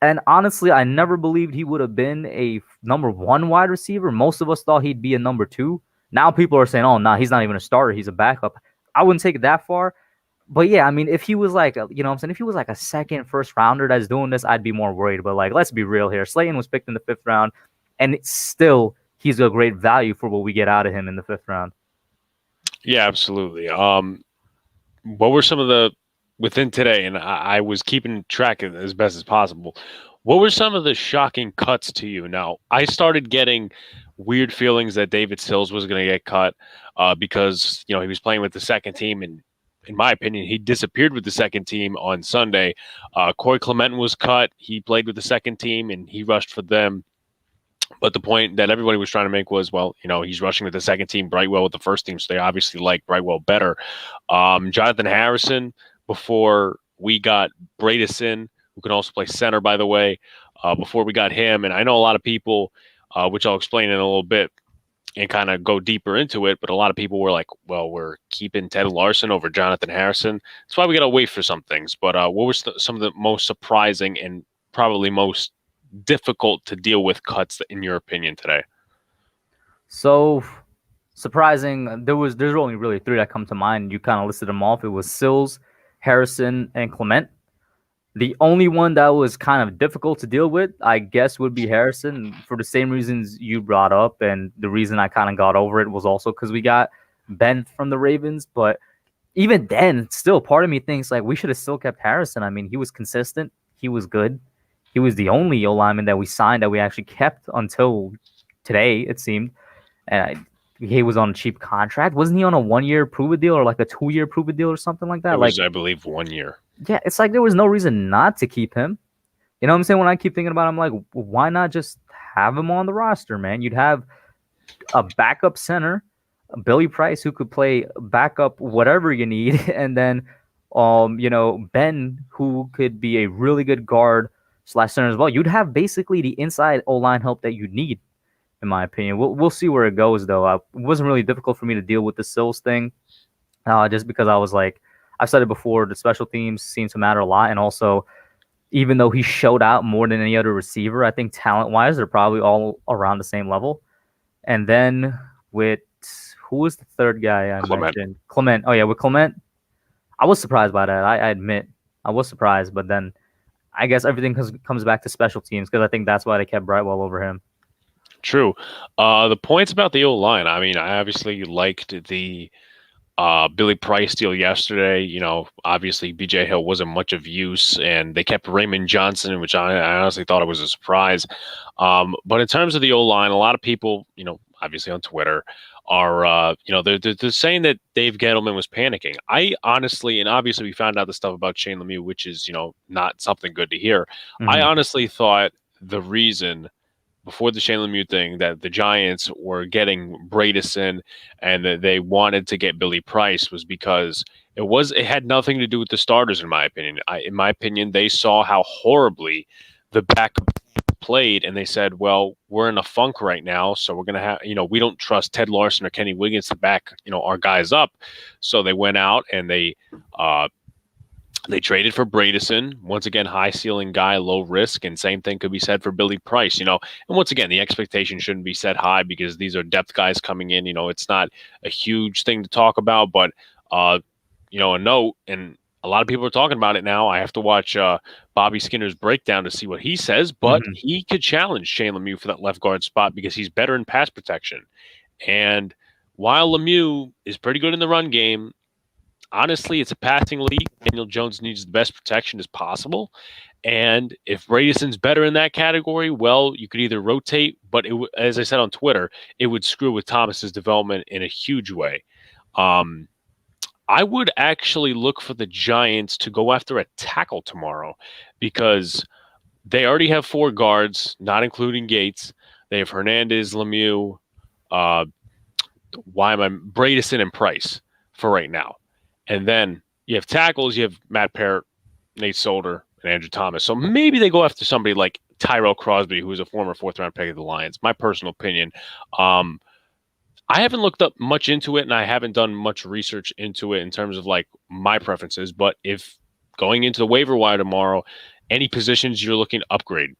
and honestly, I never believed he would have been a number 1 wide receiver. Most of us thought he'd be a number 2. Now people are saying, oh, nah, he's not even a starter. He's a backup. I wouldn't take it that far. But yeah, I mean, if he was like, what I'm saying, if he was like a 2nd, 1st rounder that's doing this, I'd be more worried. But let's be real here. Slayton was picked in the 5th round, and still, he's a great value for what we get out of him in the 5th round. Yeah, absolutely. What were some of the within today? And I was keeping track of it as best as possible. What were some of the shocking cuts to you? Now, I started getting weird feelings that David Sills was going to get cut because he was playing with the 2nd team, and in my opinion, he disappeared with the 2nd team on Sunday. Corey Clement was cut. He played with the 2nd team, and he rushed for them. But the point that everybody was trying to make was, he's rushing with the 2nd team, Brightwell with the 1st team, so they obviously like Brightwell better. Jonathan Harrison, before we got Bredeson, who can also play center, by the way, before we got him. And I know a lot of people, which I'll explain in a little bit, and kind of go deeper into it, but a lot of people were like, well, we're keeping Ted Larson over Jonathan Harrison. That's why we got to wait for some things. But what were some of the most surprising and probably most difficult to deal with cuts, in your opinion, today? So surprising, there's only really 3 that come to mind. You kind of listed them off. It was Sills, Harrison, and Clement. The only one that was kind of difficult to deal with, I guess, would be Harrison for the same reasons you brought up. And the reason I kind of got over it was also because we got Ben from the Ravens. But even then, still part of me thinks like we should have still kept Harrison. I mean, he was consistent. He was good. He was the only O lineman that we signed that we actually kept until today, it seemed. And he was on a cheap contract. Wasn't he on a 1-year prove-it deal or like a 2-year prove-it deal or something like that? It was, Like, I believe, 1 year. yeah, it's like there was no reason not to keep him. You know what I'm saying? When I keep thinking about him, I'm like, why not just have him on the roster, man? You'd have a backup center, Billy Price, who could play backup whatever you need, and then Ben, who could be a really good guard slash center as well. You'd have basically the inside O line help that you need, in my opinion. We'll see where it goes though. It wasn't really difficult for me to deal with the Sills thing, just because I was like, I've said it before, the special teams seem to matter a lot, and also even though he showed out more than any other receiver, I think talent-wise, they're probably all around the same level. And then with who was the third guy I mentioned? Clement. Oh yeah, with Clement, I was surprised by that. I admit I was surprised, but then I guess everything comes back to special teams because I think that's why they kept Brightwell over him. True. The points about the O line. I mean, I obviously liked the Billy Price deal yesterday. You know, obviously BJ Hill wasn't much of use, and they kept Raymond Johnson, which I honestly thought it was a surprise. But in terms of the O line, a lot of people, you know, obviously on Twitter, are they're saying that Dave Gettleman was panicking. I honestly, and obviously we found out the stuff about Shane Lemieux, which is, you know, not something good to hear. Mm-hmm. I honestly thought the reason before the Shane Lemieux thing that the Giants were getting Bredeson and that they wanted to get Billy Price was because it had nothing to do with the starters, in my opinion. In my opinion, they saw how horribly the backup played, and they said, well, we're in a funk right now, so we're going to have, you know, we don't trust Ted Larson or Kenny Wiggins to back, you know, our guys up. So they went out and they traded for Bredeson. Once again, high ceiling guy, low risk, and same thing could be said for Billy Price, you know. And once again, the expectation shouldn't be set high because these are depth guys coming in. You know, it's not a huge thing to talk about, but, you know, a note, and a lot of people are talking about it now. I have to watch Bobby Skinner's breakdown to see what he says, but he could challenge Shane Lemieux for that left guard spot because he's better in pass protection. And while Lemieux is pretty good in the run game, honestly, it's a passing league. Daniel Jones needs the best protection as possible. And if Bredeson's better in that category, well, you could either rotate, but as I said on Twitter, it would screw with Thomas's development in a huge way. I would actually look for the Giants to go after a tackle tomorrow because they already have 4 guards, not including Gates. They have Hernandez, Lemieux, Bredeson, and Price for right now. And then you have tackles. You have Matt Parrott, Nate Solder, and Andrew Thomas. So maybe they go after somebody like Tyrell Crosby, who is a former 4th-round pick of the Lions. My personal opinion. I haven't looked up much into it, and I haven't done much research into it in terms of like my preferences. But if going into the waiver wire tomorrow, any positions you're looking to upgrade?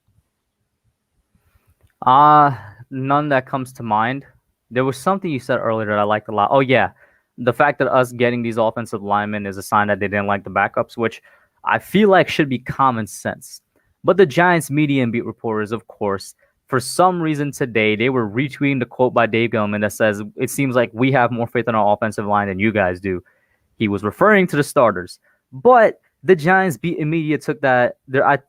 None that comes to mind. There was something you said earlier that I liked a lot. Oh yeah, the fact that us getting these offensive linemen is a sign that they didn't like the backups, which I feel like should be common sense. But the Giants media and beat reporters, of course, for some reason today, they were retweeting the quote by Dave Gettleman that says, it seems like we have more faith in our offensive line than you guys do. He was referring to the starters. But the Giants beat media took that.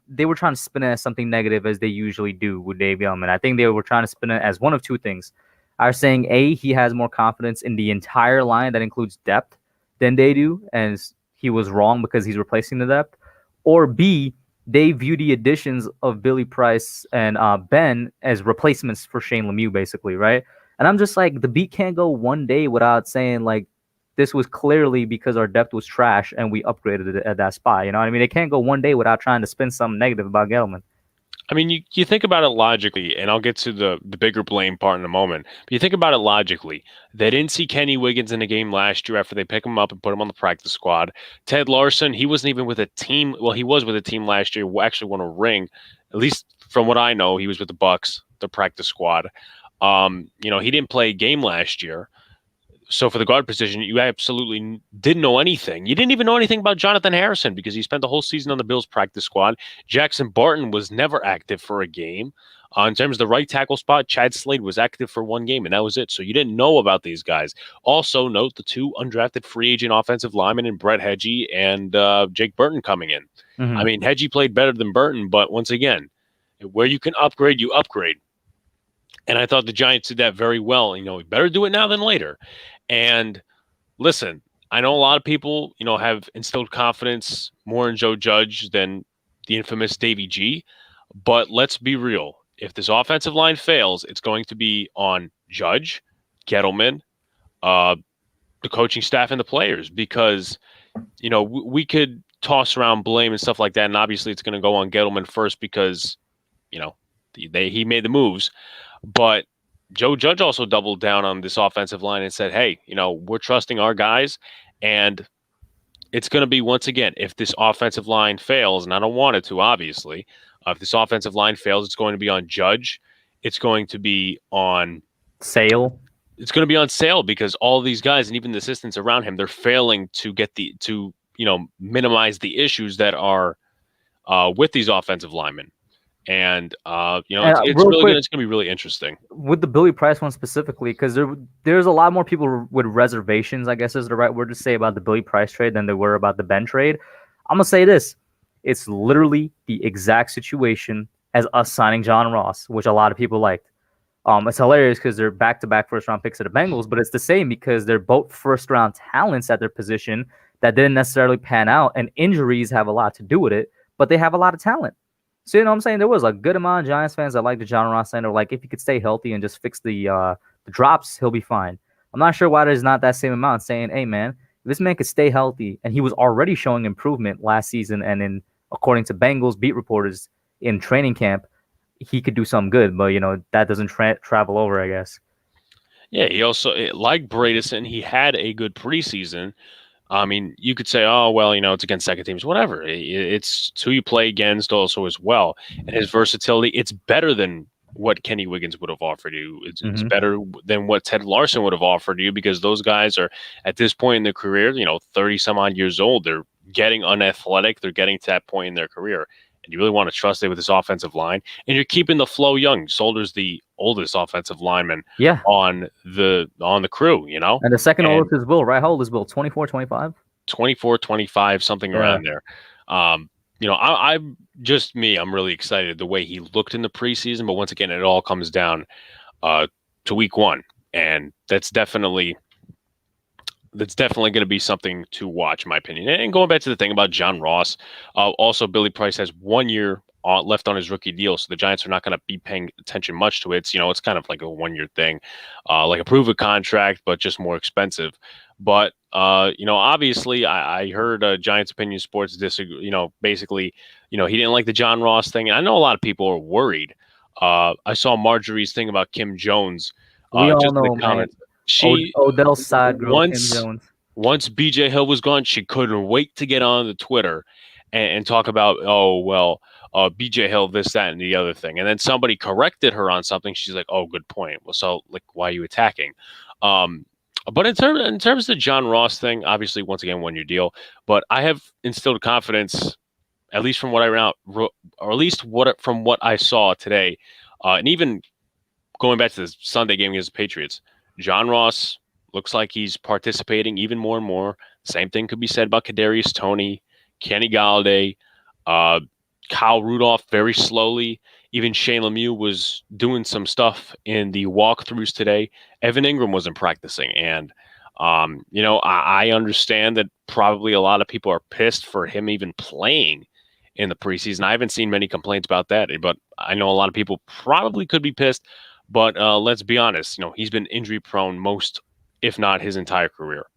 They were trying to spin it as something negative, as they usually do with Dave Gettleman. I think they were trying to spin it as one of two things. Are saying, A, he has more confidence in the entire line that includes depth than they do, and he was wrong because he's replacing the depth. Or B, they view the additions of Billy Price and Ben as replacements for Shane Lemieux, basically, right? And I'm just like, the beat can't go one day without saying, like, this was clearly because our depth was trash and we upgraded it at that spot. You know what I mean? It can't go one day without trying to spin something negative about Gettleman. I mean, you think about it logically, and I'll get to the bigger blame part in a moment. But you think about it logically. They didn't see Kenny Wiggins in a game last year after they picked him up and put him on the practice squad. Ted Larson, he wasn't even with a team. Well, he was with a team last year who actually won a ring. At least from what I know, he was with the Bucks, the practice squad. You know, he didn't play a game last year. So for the guard position, you absolutely didn't know anything. You didn't even know anything about Jonathan Harrison because he spent the whole season on the Bills practice squad. Jackson Barton was never active for a game. In terms of the right tackle spot, Chad Slade was active for 1 game, and that was it. So you didn't know about these guys. Also, note the 2 undrafted free agent offensive linemen in Brett Hedgie and Jake Burton coming in. Mhm. I mean, Hedgie played better than Burton, but once again, where you can upgrade, you upgrade. And I thought the Giants did that very well. We better do it now than later. And listen, I know a lot of people, have instilled confidence more in Joe Judge than the infamous Davy G. But let's be real. If this offensive line fails, it's going to be on Judge, Gettleman, the coaching staff, and the players, because, we could toss around blame and stuff like that. And obviously it's going to go on Gettleman first because, he made the moves. But Joe Judge also doubled down on this offensive line and said, hey, we're trusting our guys. And it's going to be, once again, if this offensive line fails, and I don't want it to, obviously, if this offensive line fails, it's going to be on Judge. It's going to be on Sale. It's going to be on Sale, because all these guys and even the assistants around him, they're failing to minimize the issues that are with these offensive linemen. And it's going to be really interesting with the Billy Price one specifically, because there's a lot more people with reservations, I guess is the right word to say, about the Billy Price trade than there were about the Ben trade. I'm gonna say this: it's literally the exact situation as us signing John Ross, which a lot of people liked. It's hilarious because they're back-to-back first-round picks of the Bengals, but it's the same because they're both first-round talents at their position that didn't necessarily pan out, and injuries have a lot to do with it, but they have a lot of talent. So, what I'm saying? There was a good amount of Giants fans that liked the John Ross sign. Or like, if he could stay healthy and just fix the drops, he'll be fine. I'm not sure why there's not that same amount saying, hey, man, if this man could stay healthy, and he was already showing improvement last season, and according to Bengals beat reporters in training camp, he could do something good. But, that doesn't travel over, I guess. Yeah, he also, like Bredeson, he had a good preseason. I mean, you could say, oh, well, it's against second teams, whatever. It's who you play against also as well. And his versatility, it's better than what Kenny Wiggins would have offered you. It's better than what Ted Larson would have offered you, because those guys are, at this point in their career, 30 some odd years old. They're getting unathletic. They're getting to that point in their career. And you really want to trust it with this offensive line. And you're keeping the flow young. Solder's the oldest offensive lineman on the crew, And the second oldest is Bill, right? How old is Bill? 24, 25? 24, 25, something around there. I'm just me. I'm really excited the way he looked in the preseason. But once again, it all comes down to week 1. And that's definitely going to be something to watch, in my opinion. And going back to the thing about John Ross, also Billy Price has 1 year left on his rookie deal, so the Giants are not going to be paying attention much to it. It's kind of like a 1-year thing, like a prove-it contract, but just more expensive. But obviously, I heard Giants Opinion Sports disagree. Basically, he didn't like the John Ross thing, and I know a lot of people are worried. I saw Marjorie's thing about Kim Jones. We all just know, in the comments. Odell's side girl, Kim Jones. Once BJ Hill was gone, she couldn't wait to get on the Twitter and talk about, BJ Hill, this, that, and the other thing. And then somebody corrected her on something. She's like, oh, good point. Well, so, why are you attacking? But in terms of the John Ross thing, obviously, once again, 1-year deal. But I have instilled confidence, at least from what from what I saw today, and even going back to the Sunday game against the Patriots. John Ross looks like he's participating even more and more. Same thing could be said about Kadarius Toney, Kenny Galladay, Kyle Rudolph very slowly. Even Shane Lemieux was doing some stuff in the walkthroughs today. Evan Ingram wasn't practicing. And, I understand that probably a lot of people are pissed for him even playing in the preseason. I haven't seen many complaints about that, but I know a lot of people probably could be pissed. But let's be honest, he's been injury prone most, if not his entire career.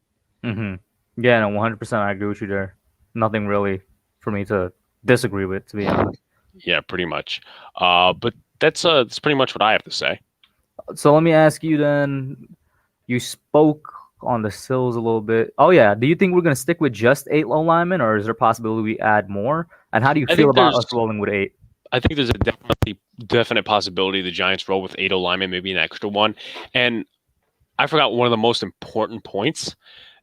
Yeah, no, 100%. I agree with you there. Nothing really for me to disagree with, to be honest. Yeah, pretty much. But that's pretty much what I have to say. So let me ask you then. You spoke on the Sills a little bit. Oh yeah, do you think we're gonna stick with just 8 low linemen, or is there a possibility we add more? And how do you feel about us rolling with 8? I think there's a definite possibility the Giants roll with 8 linemen, maybe an extra one. And I forgot one of the most important points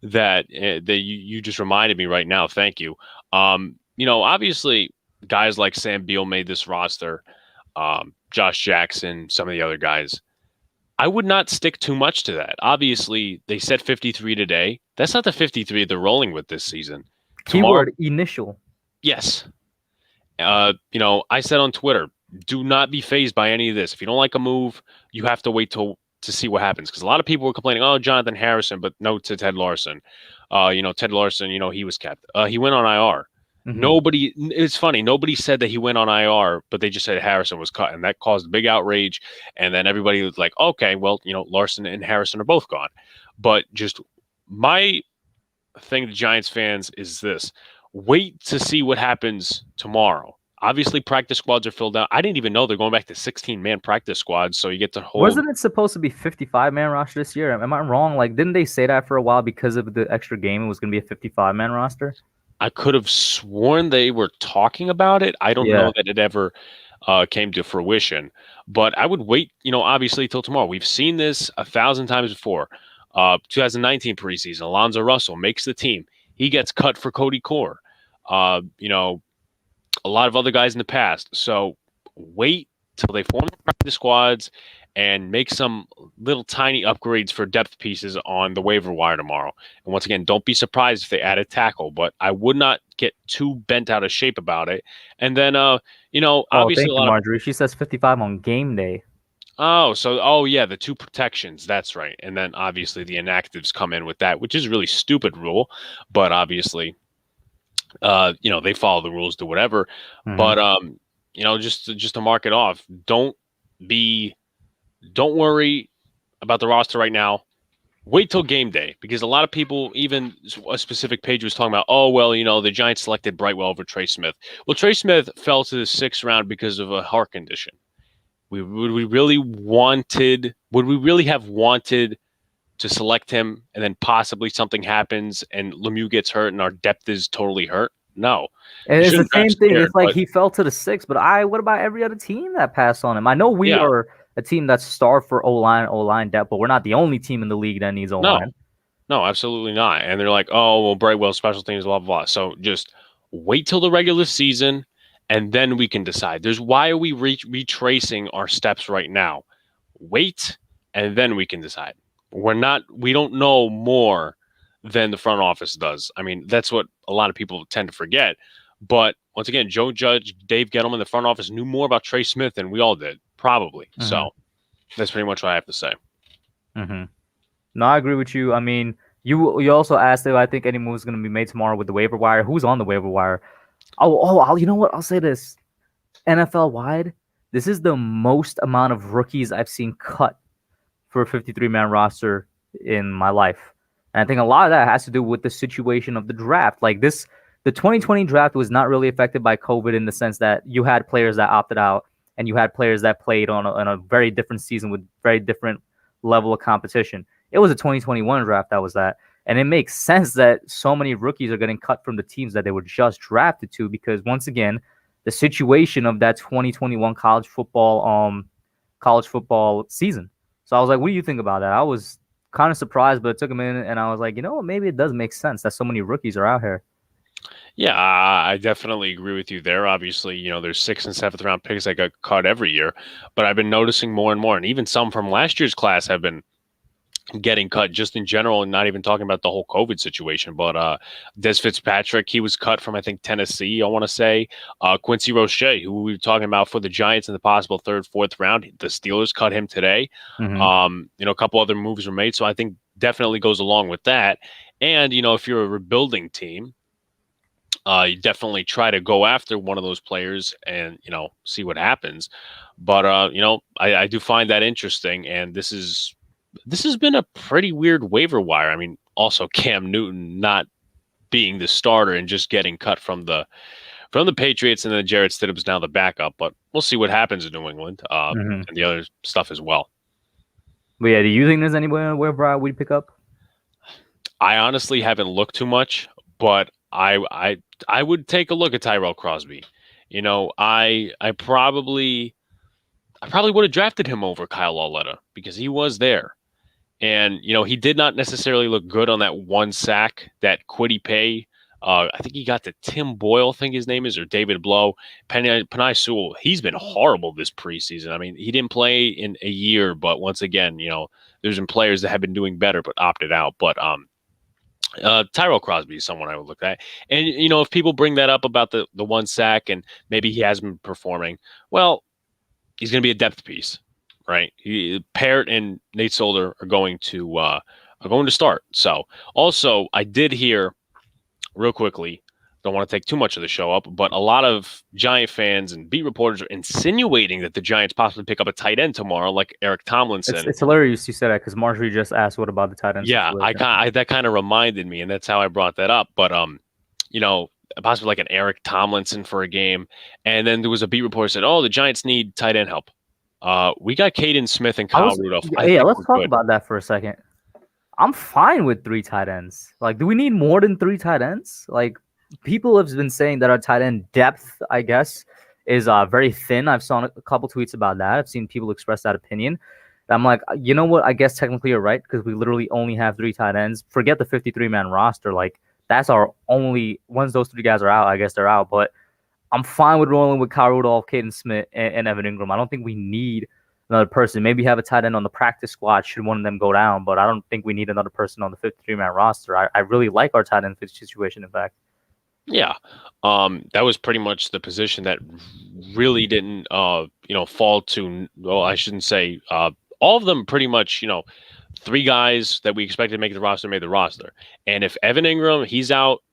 that you just reminded me right now. Thank you. Obviously, guys like Sam Beal made this roster. Josh Jackson, some of the other guys. I would not stick too much to that. Obviously, they said 53 today. That's not the 53 they're rolling with this season. Tomorrow, Keyword initial. yes. I said on Twitter, do not be phased by any of this. If you don't like a move, you have to wait to see what happens. Because a lot of people were complaining, oh, Jonathan Harrison, but no to Ted Larson. Ted Larson, he was kept. He went on IR. Mm-hmm. It's funny, nobody said that he went on IR, but they just said Harrison was cut, and that caused a big outrage. And then everybody was like, okay, well, Larson and Harrison are both gone. But just my thing to Giants fans is this: wait to see what happens tomorrow. Obviously, practice squads are filled out. I didn't even know they're going back to 16-man practice squads, so you get to hold. Wasn't it supposed to be 55-man roster this year? Am I wrong? Like, didn't they say that for a while because of the extra game? It was going to be a 55-man roster. I could have sworn they were talking about it. I don't know that it ever came to fruition. But I would wait, obviously, till tomorrow. We've seen this 1,000 times before. 2019 preseason, Alonzo Russell makes the team. He gets cut for Cody Core. A lot of other guys in the past. So wait till they form the practice squads and make some little tiny upgrades for depth pieces on the waiver wire tomorrow. And once again, don't be surprised if they add a tackle, but I would not get too bent out of shape about it. And then, obviously, thank you, Marjorie. She says 55 on game day. The 2 protections. That's right. And then obviously the inactives come in with that, which is a really stupid rule, but obviously, they follow the rules, do whatever. Mm-hmm. But, just to mark it off, don't worry about the roster right now. Wait till game day, because a lot of people, even a specific page was talking about, the Giants selected Brightwell over Trey Smith. Well, Trey Smith fell to the 6th round because of a heart condition. Would we really have wanted to select him and then possibly something happens and Lemieux gets hurt and our depth is totally hurt? No. And it's the same thing. It's like he fell to the 6th, but what about every other team that passed on him? I know we are a team that's starved for O-line depth, but we're not the only team in the league that needs O-line. No, absolutely not. And they're like, Brightwell, special teams, blah, blah, blah. So just wait till the regular season, and then we can decide. Why are we retracing our steps right now? Wait, and then we can decide. We don't know more than the front office does. I mean, that's what a lot of people tend to forget. But once again, Joe Judge, Dave Gettleman, the front office knew more about Trey Smith than we all did, probably. Mm-hmm. So that's pretty much what I have to say. Mm-hmm. No, I agree with you. I mean, you also asked if I think any move is going to be made tomorrow with the waiver wire. Who's on the waiver wire? You know what? I'll say this. NFL wide, this is the most amount of rookies I've seen cut for a 53-man roster in my life. And I think a lot of that has to do with the situation of the draft. Like the 2020 draft was not really affected by COVID in the sense that you had players that opted out and you had players that played on a very different season with very different level of competition. It was a 2021 draft that was that. And it makes sense that so many rookies are getting cut from the teams that they were just drafted to, because once again, the situation of that 2021 college football season. So I was like, what do you think about that? I was kind of surprised, but it took a minute, and I was like, maybe it does make sense that so many rookies are out here. Yeah, I definitely agree with you there. Obviously, there's 6th and 7th round picks that got cut every year, but I've been noticing more and more, and even some from last year's class have been getting cut just in general, and not even talking about the whole COVID situation. But Des Fitzpatrick, he was cut from, I think, Tennessee, I want to say. Quincy Roche, who we were talking about for the Giants in the possible 3rd, 4th round. The Steelers cut him today. Mm-hmm. A couple other moves were made, so I think definitely goes along with that. And, if you're a rebuilding team, you definitely try to go after one of those players and, see what happens. But, I do find that interesting, and this has been a pretty weird waiver wire. I mean, also Cam Newton not being the starter and just getting cut from the Patriots, and then Jarrett Stidham's now the backup. But we'll see what happens in New England and the other stuff as well. But yeah, do you think there's anywhere where we'd pick up? I honestly haven't looked too much, but I would take a look at Tyrell Crosby. I probably would have drafted him over Kyle Lauletta because he was there. And, he did not necessarily look good on that one sack that Kwity Paye I think he got to Tim Boyle, I think his name is, or David Blow. Penei Sewell, he's been horrible this preseason. I mean, he didn't play in a year, but once again, there's been players that have been doing better but opted out. But Tyrell Crosby is someone I would look at. And, if people bring that up about the one sack and maybe he hasn't been performing, well, he's going to be a depth piece, right? Parrott and Nate Solder are going to start. So also I did hear real quickly, don't want to take too much of the show up, but a lot of Giant fans and beat reporters are insinuating that the Giants possibly pick up a tight end tomorrow, like Eric Tomlinson. It's hilarious you said that because Marjorie just asked what about the tight end. Yeah, situation. that kind of reminded me, and that's how I brought that up. But possibly like an Eric Tomlinson for a game, and then there was a beat reporter said, "Oh, the Giants need tight end help." We got Caden Smith and Kyle Rudolph. Let's talk about that for a second. I'm fine with 3 tight ends. Like, do we need more than 3 tight ends? Like, people have been saying that our tight end depth, I guess, is very thin. I've saw a couple tweets about that. I've seen people express that opinion. I'm like, you know what? I guess technically you're right because we literally only have 3 tight ends. Forget the 53-man roster. Like, that's our only. Once those 3 guys are out, I guess they're out. But I'm fine with rolling with Kyle Rudolph, Caden Smith, and Evan Ingram. I don't think we need another person. Maybe have a tight end on the practice squad should one of them go down, but I don't think we need another person on the 53-man roster. I really like our tight end situation, in fact. Yeah, that was pretty much the position that really didn't, fall to. Well, I shouldn't say all of them. Pretty much, 3 guys that we expected to make the roster made the roster. And if Evan Ingram, he's out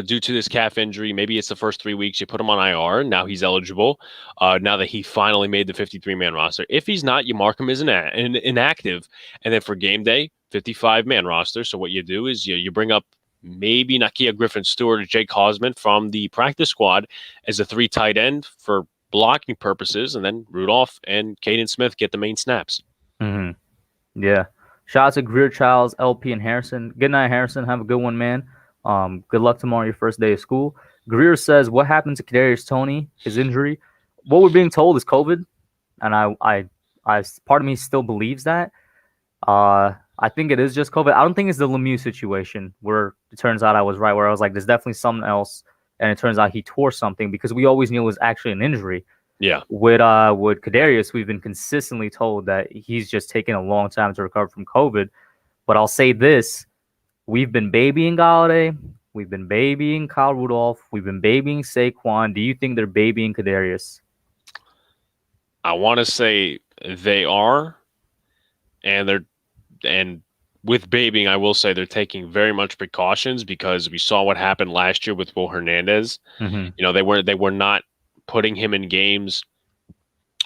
due to this calf injury, maybe it's the first 3 weeks. You put him on IR. Now he's eligible. Now that he finally made the 53-man roster. If he's not, you mark him as inactive, and then for game day, 55-man roster. So what you do is you bring up maybe Nakia Griffin-Stewart or Jake Hausman from the practice squad as a 3 tight end for blocking purposes, and then Rudolph and Caden Smith get the main snaps. Mm-hmm. Yeah. Shout out to Greer Childs, LP, and Harrison. Good night, Harrison. Have a good one, man. Good luck tomorrow, your first day of school. Greer says, what happened to Kadarius Toney, his injury? What we're being told is COVID, and I part of me still believes that. I think it is just COVID. I don't think it's the Lemieux situation where it turns out I was right, where I was like, there's definitely something else, and it turns out he tore something because we always knew it was actually an injury. Yeah. With Kadarius, we've been consistently told that he's just taking a long time to recover from COVID. But I'll say this. We've been babying Galladay. We've been babying Kyle Rudolph. We've been babying Saquon. Do you think they're babying Kadarius? I want to say they are, and with babying, I will say they're taking very much precautions because we saw what happened last year with Will Hernandez. Mm-hmm. They were not putting him in games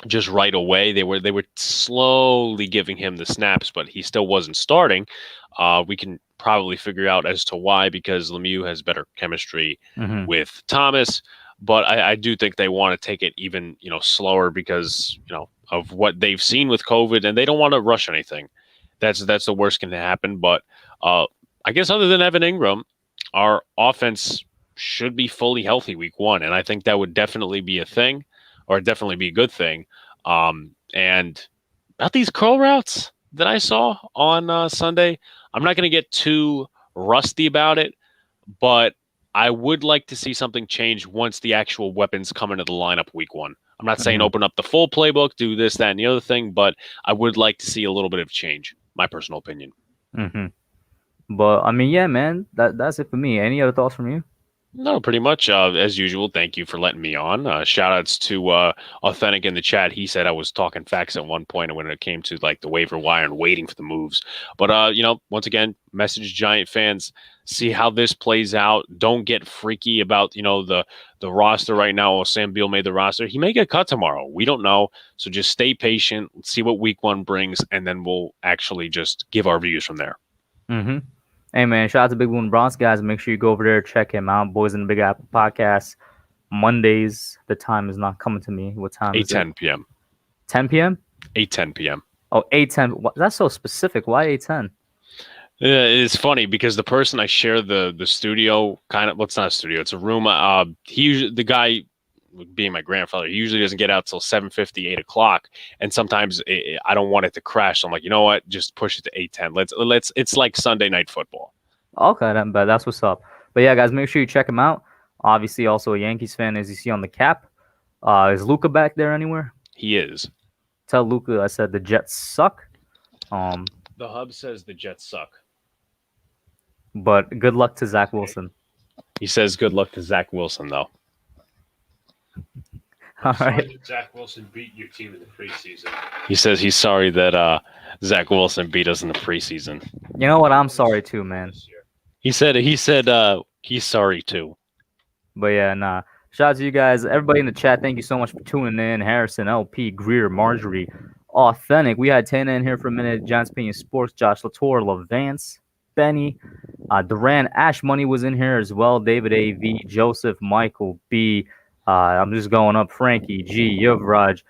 just right away. They were slowly giving him the snaps, but he still wasn't starting. We can probably figure out as to why, because Lemieux has better chemistry with Thomas. But I do think they want to take it even, slower because, of what they've seen with COVID, and they don't want to rush anything. That's the worst can happen. But I guess other than Evan Ingram, our offense should be fully healthy week 1. And I think that would definitely be a thing, or definitely be a good thing. And about these curl routes that I saw on Sunday, I'm not going to get too rusty about it, but I would like to see something change once the actual weapons come into the lineup week 1. I'm not saying open up the full playbook, do this, that, and the other thing, but I would like to see a little bit of change, my personal opinion. But, I mean, yeah, man, that's it for me. Any other thoughts from you? No, pretty much. As usual, thank you for letting me on. Shout outs to Authentic in the chat. He said I was talking facts at one point when it came to like the waiver wire and waiting for the moves. But, once again, message Giant fans, see how this plays out. Don't get freaky about, the roster right now. Oh, Sam Beal made the roster. He may get cut tomorrow. We don't know. So just stay patient. Let's see what week 1 brings, and then we'll actually just give our views from there. Hey, man, shout out to Big Blue and Bronx, guys. Make sure you go over there, check him out. Boys in the Big Apple podcast. Mondays, the time is not coming to me. What time is it? 8:10 p.m. 10 p.m.? 8:10 p.m. Oh, 8:10. That's so specific. Why 8:10? It's funny because the person I share the studio kind of, well, it's not a studio, it's a room. The guy, being my grandfather, he usually doesn't get out till 7:50, 8 o'clock, and sometimes I don't want it to crash. So I'm like, you know what? Just push it to 8:10. Let's. It's like Sunday night football. Okay, that's what's up. But yeah, guys, make sure you check him out. Obviously, also a Yankees fan, as you see on the cap. Is Luca back there anywhere? He is. Tell Luca I said the Jets suck. The hub says the Jets suck. But good luck to Zach Wilson. He says good luck to Zach Wilson, though. All right. Zach Wilson beat your team in the preseason. He says he's sorry that Zach Wilson beat us in the preseason. You know what? I'm sorry too, man. He said he's sorry too. But yeah, nah. Shout out to you guys. Everybody in the chat, thank you so much for tuning in. Harrison, LP, Greer, Marjorie, Authentic. We had Tana in here for a minute. John's Opinion Sports, Josh Latour, Levance, Benny, Duran, Ash Money was in here as well. David A.V., Joseph, Michael B. I'm just going up. Frankie, G, Yuvraj.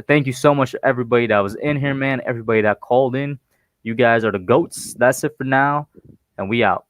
Thank you so much to everybody that was in here, man. Everybody that called in. You guys are the GOATs. That's it for now. And we out.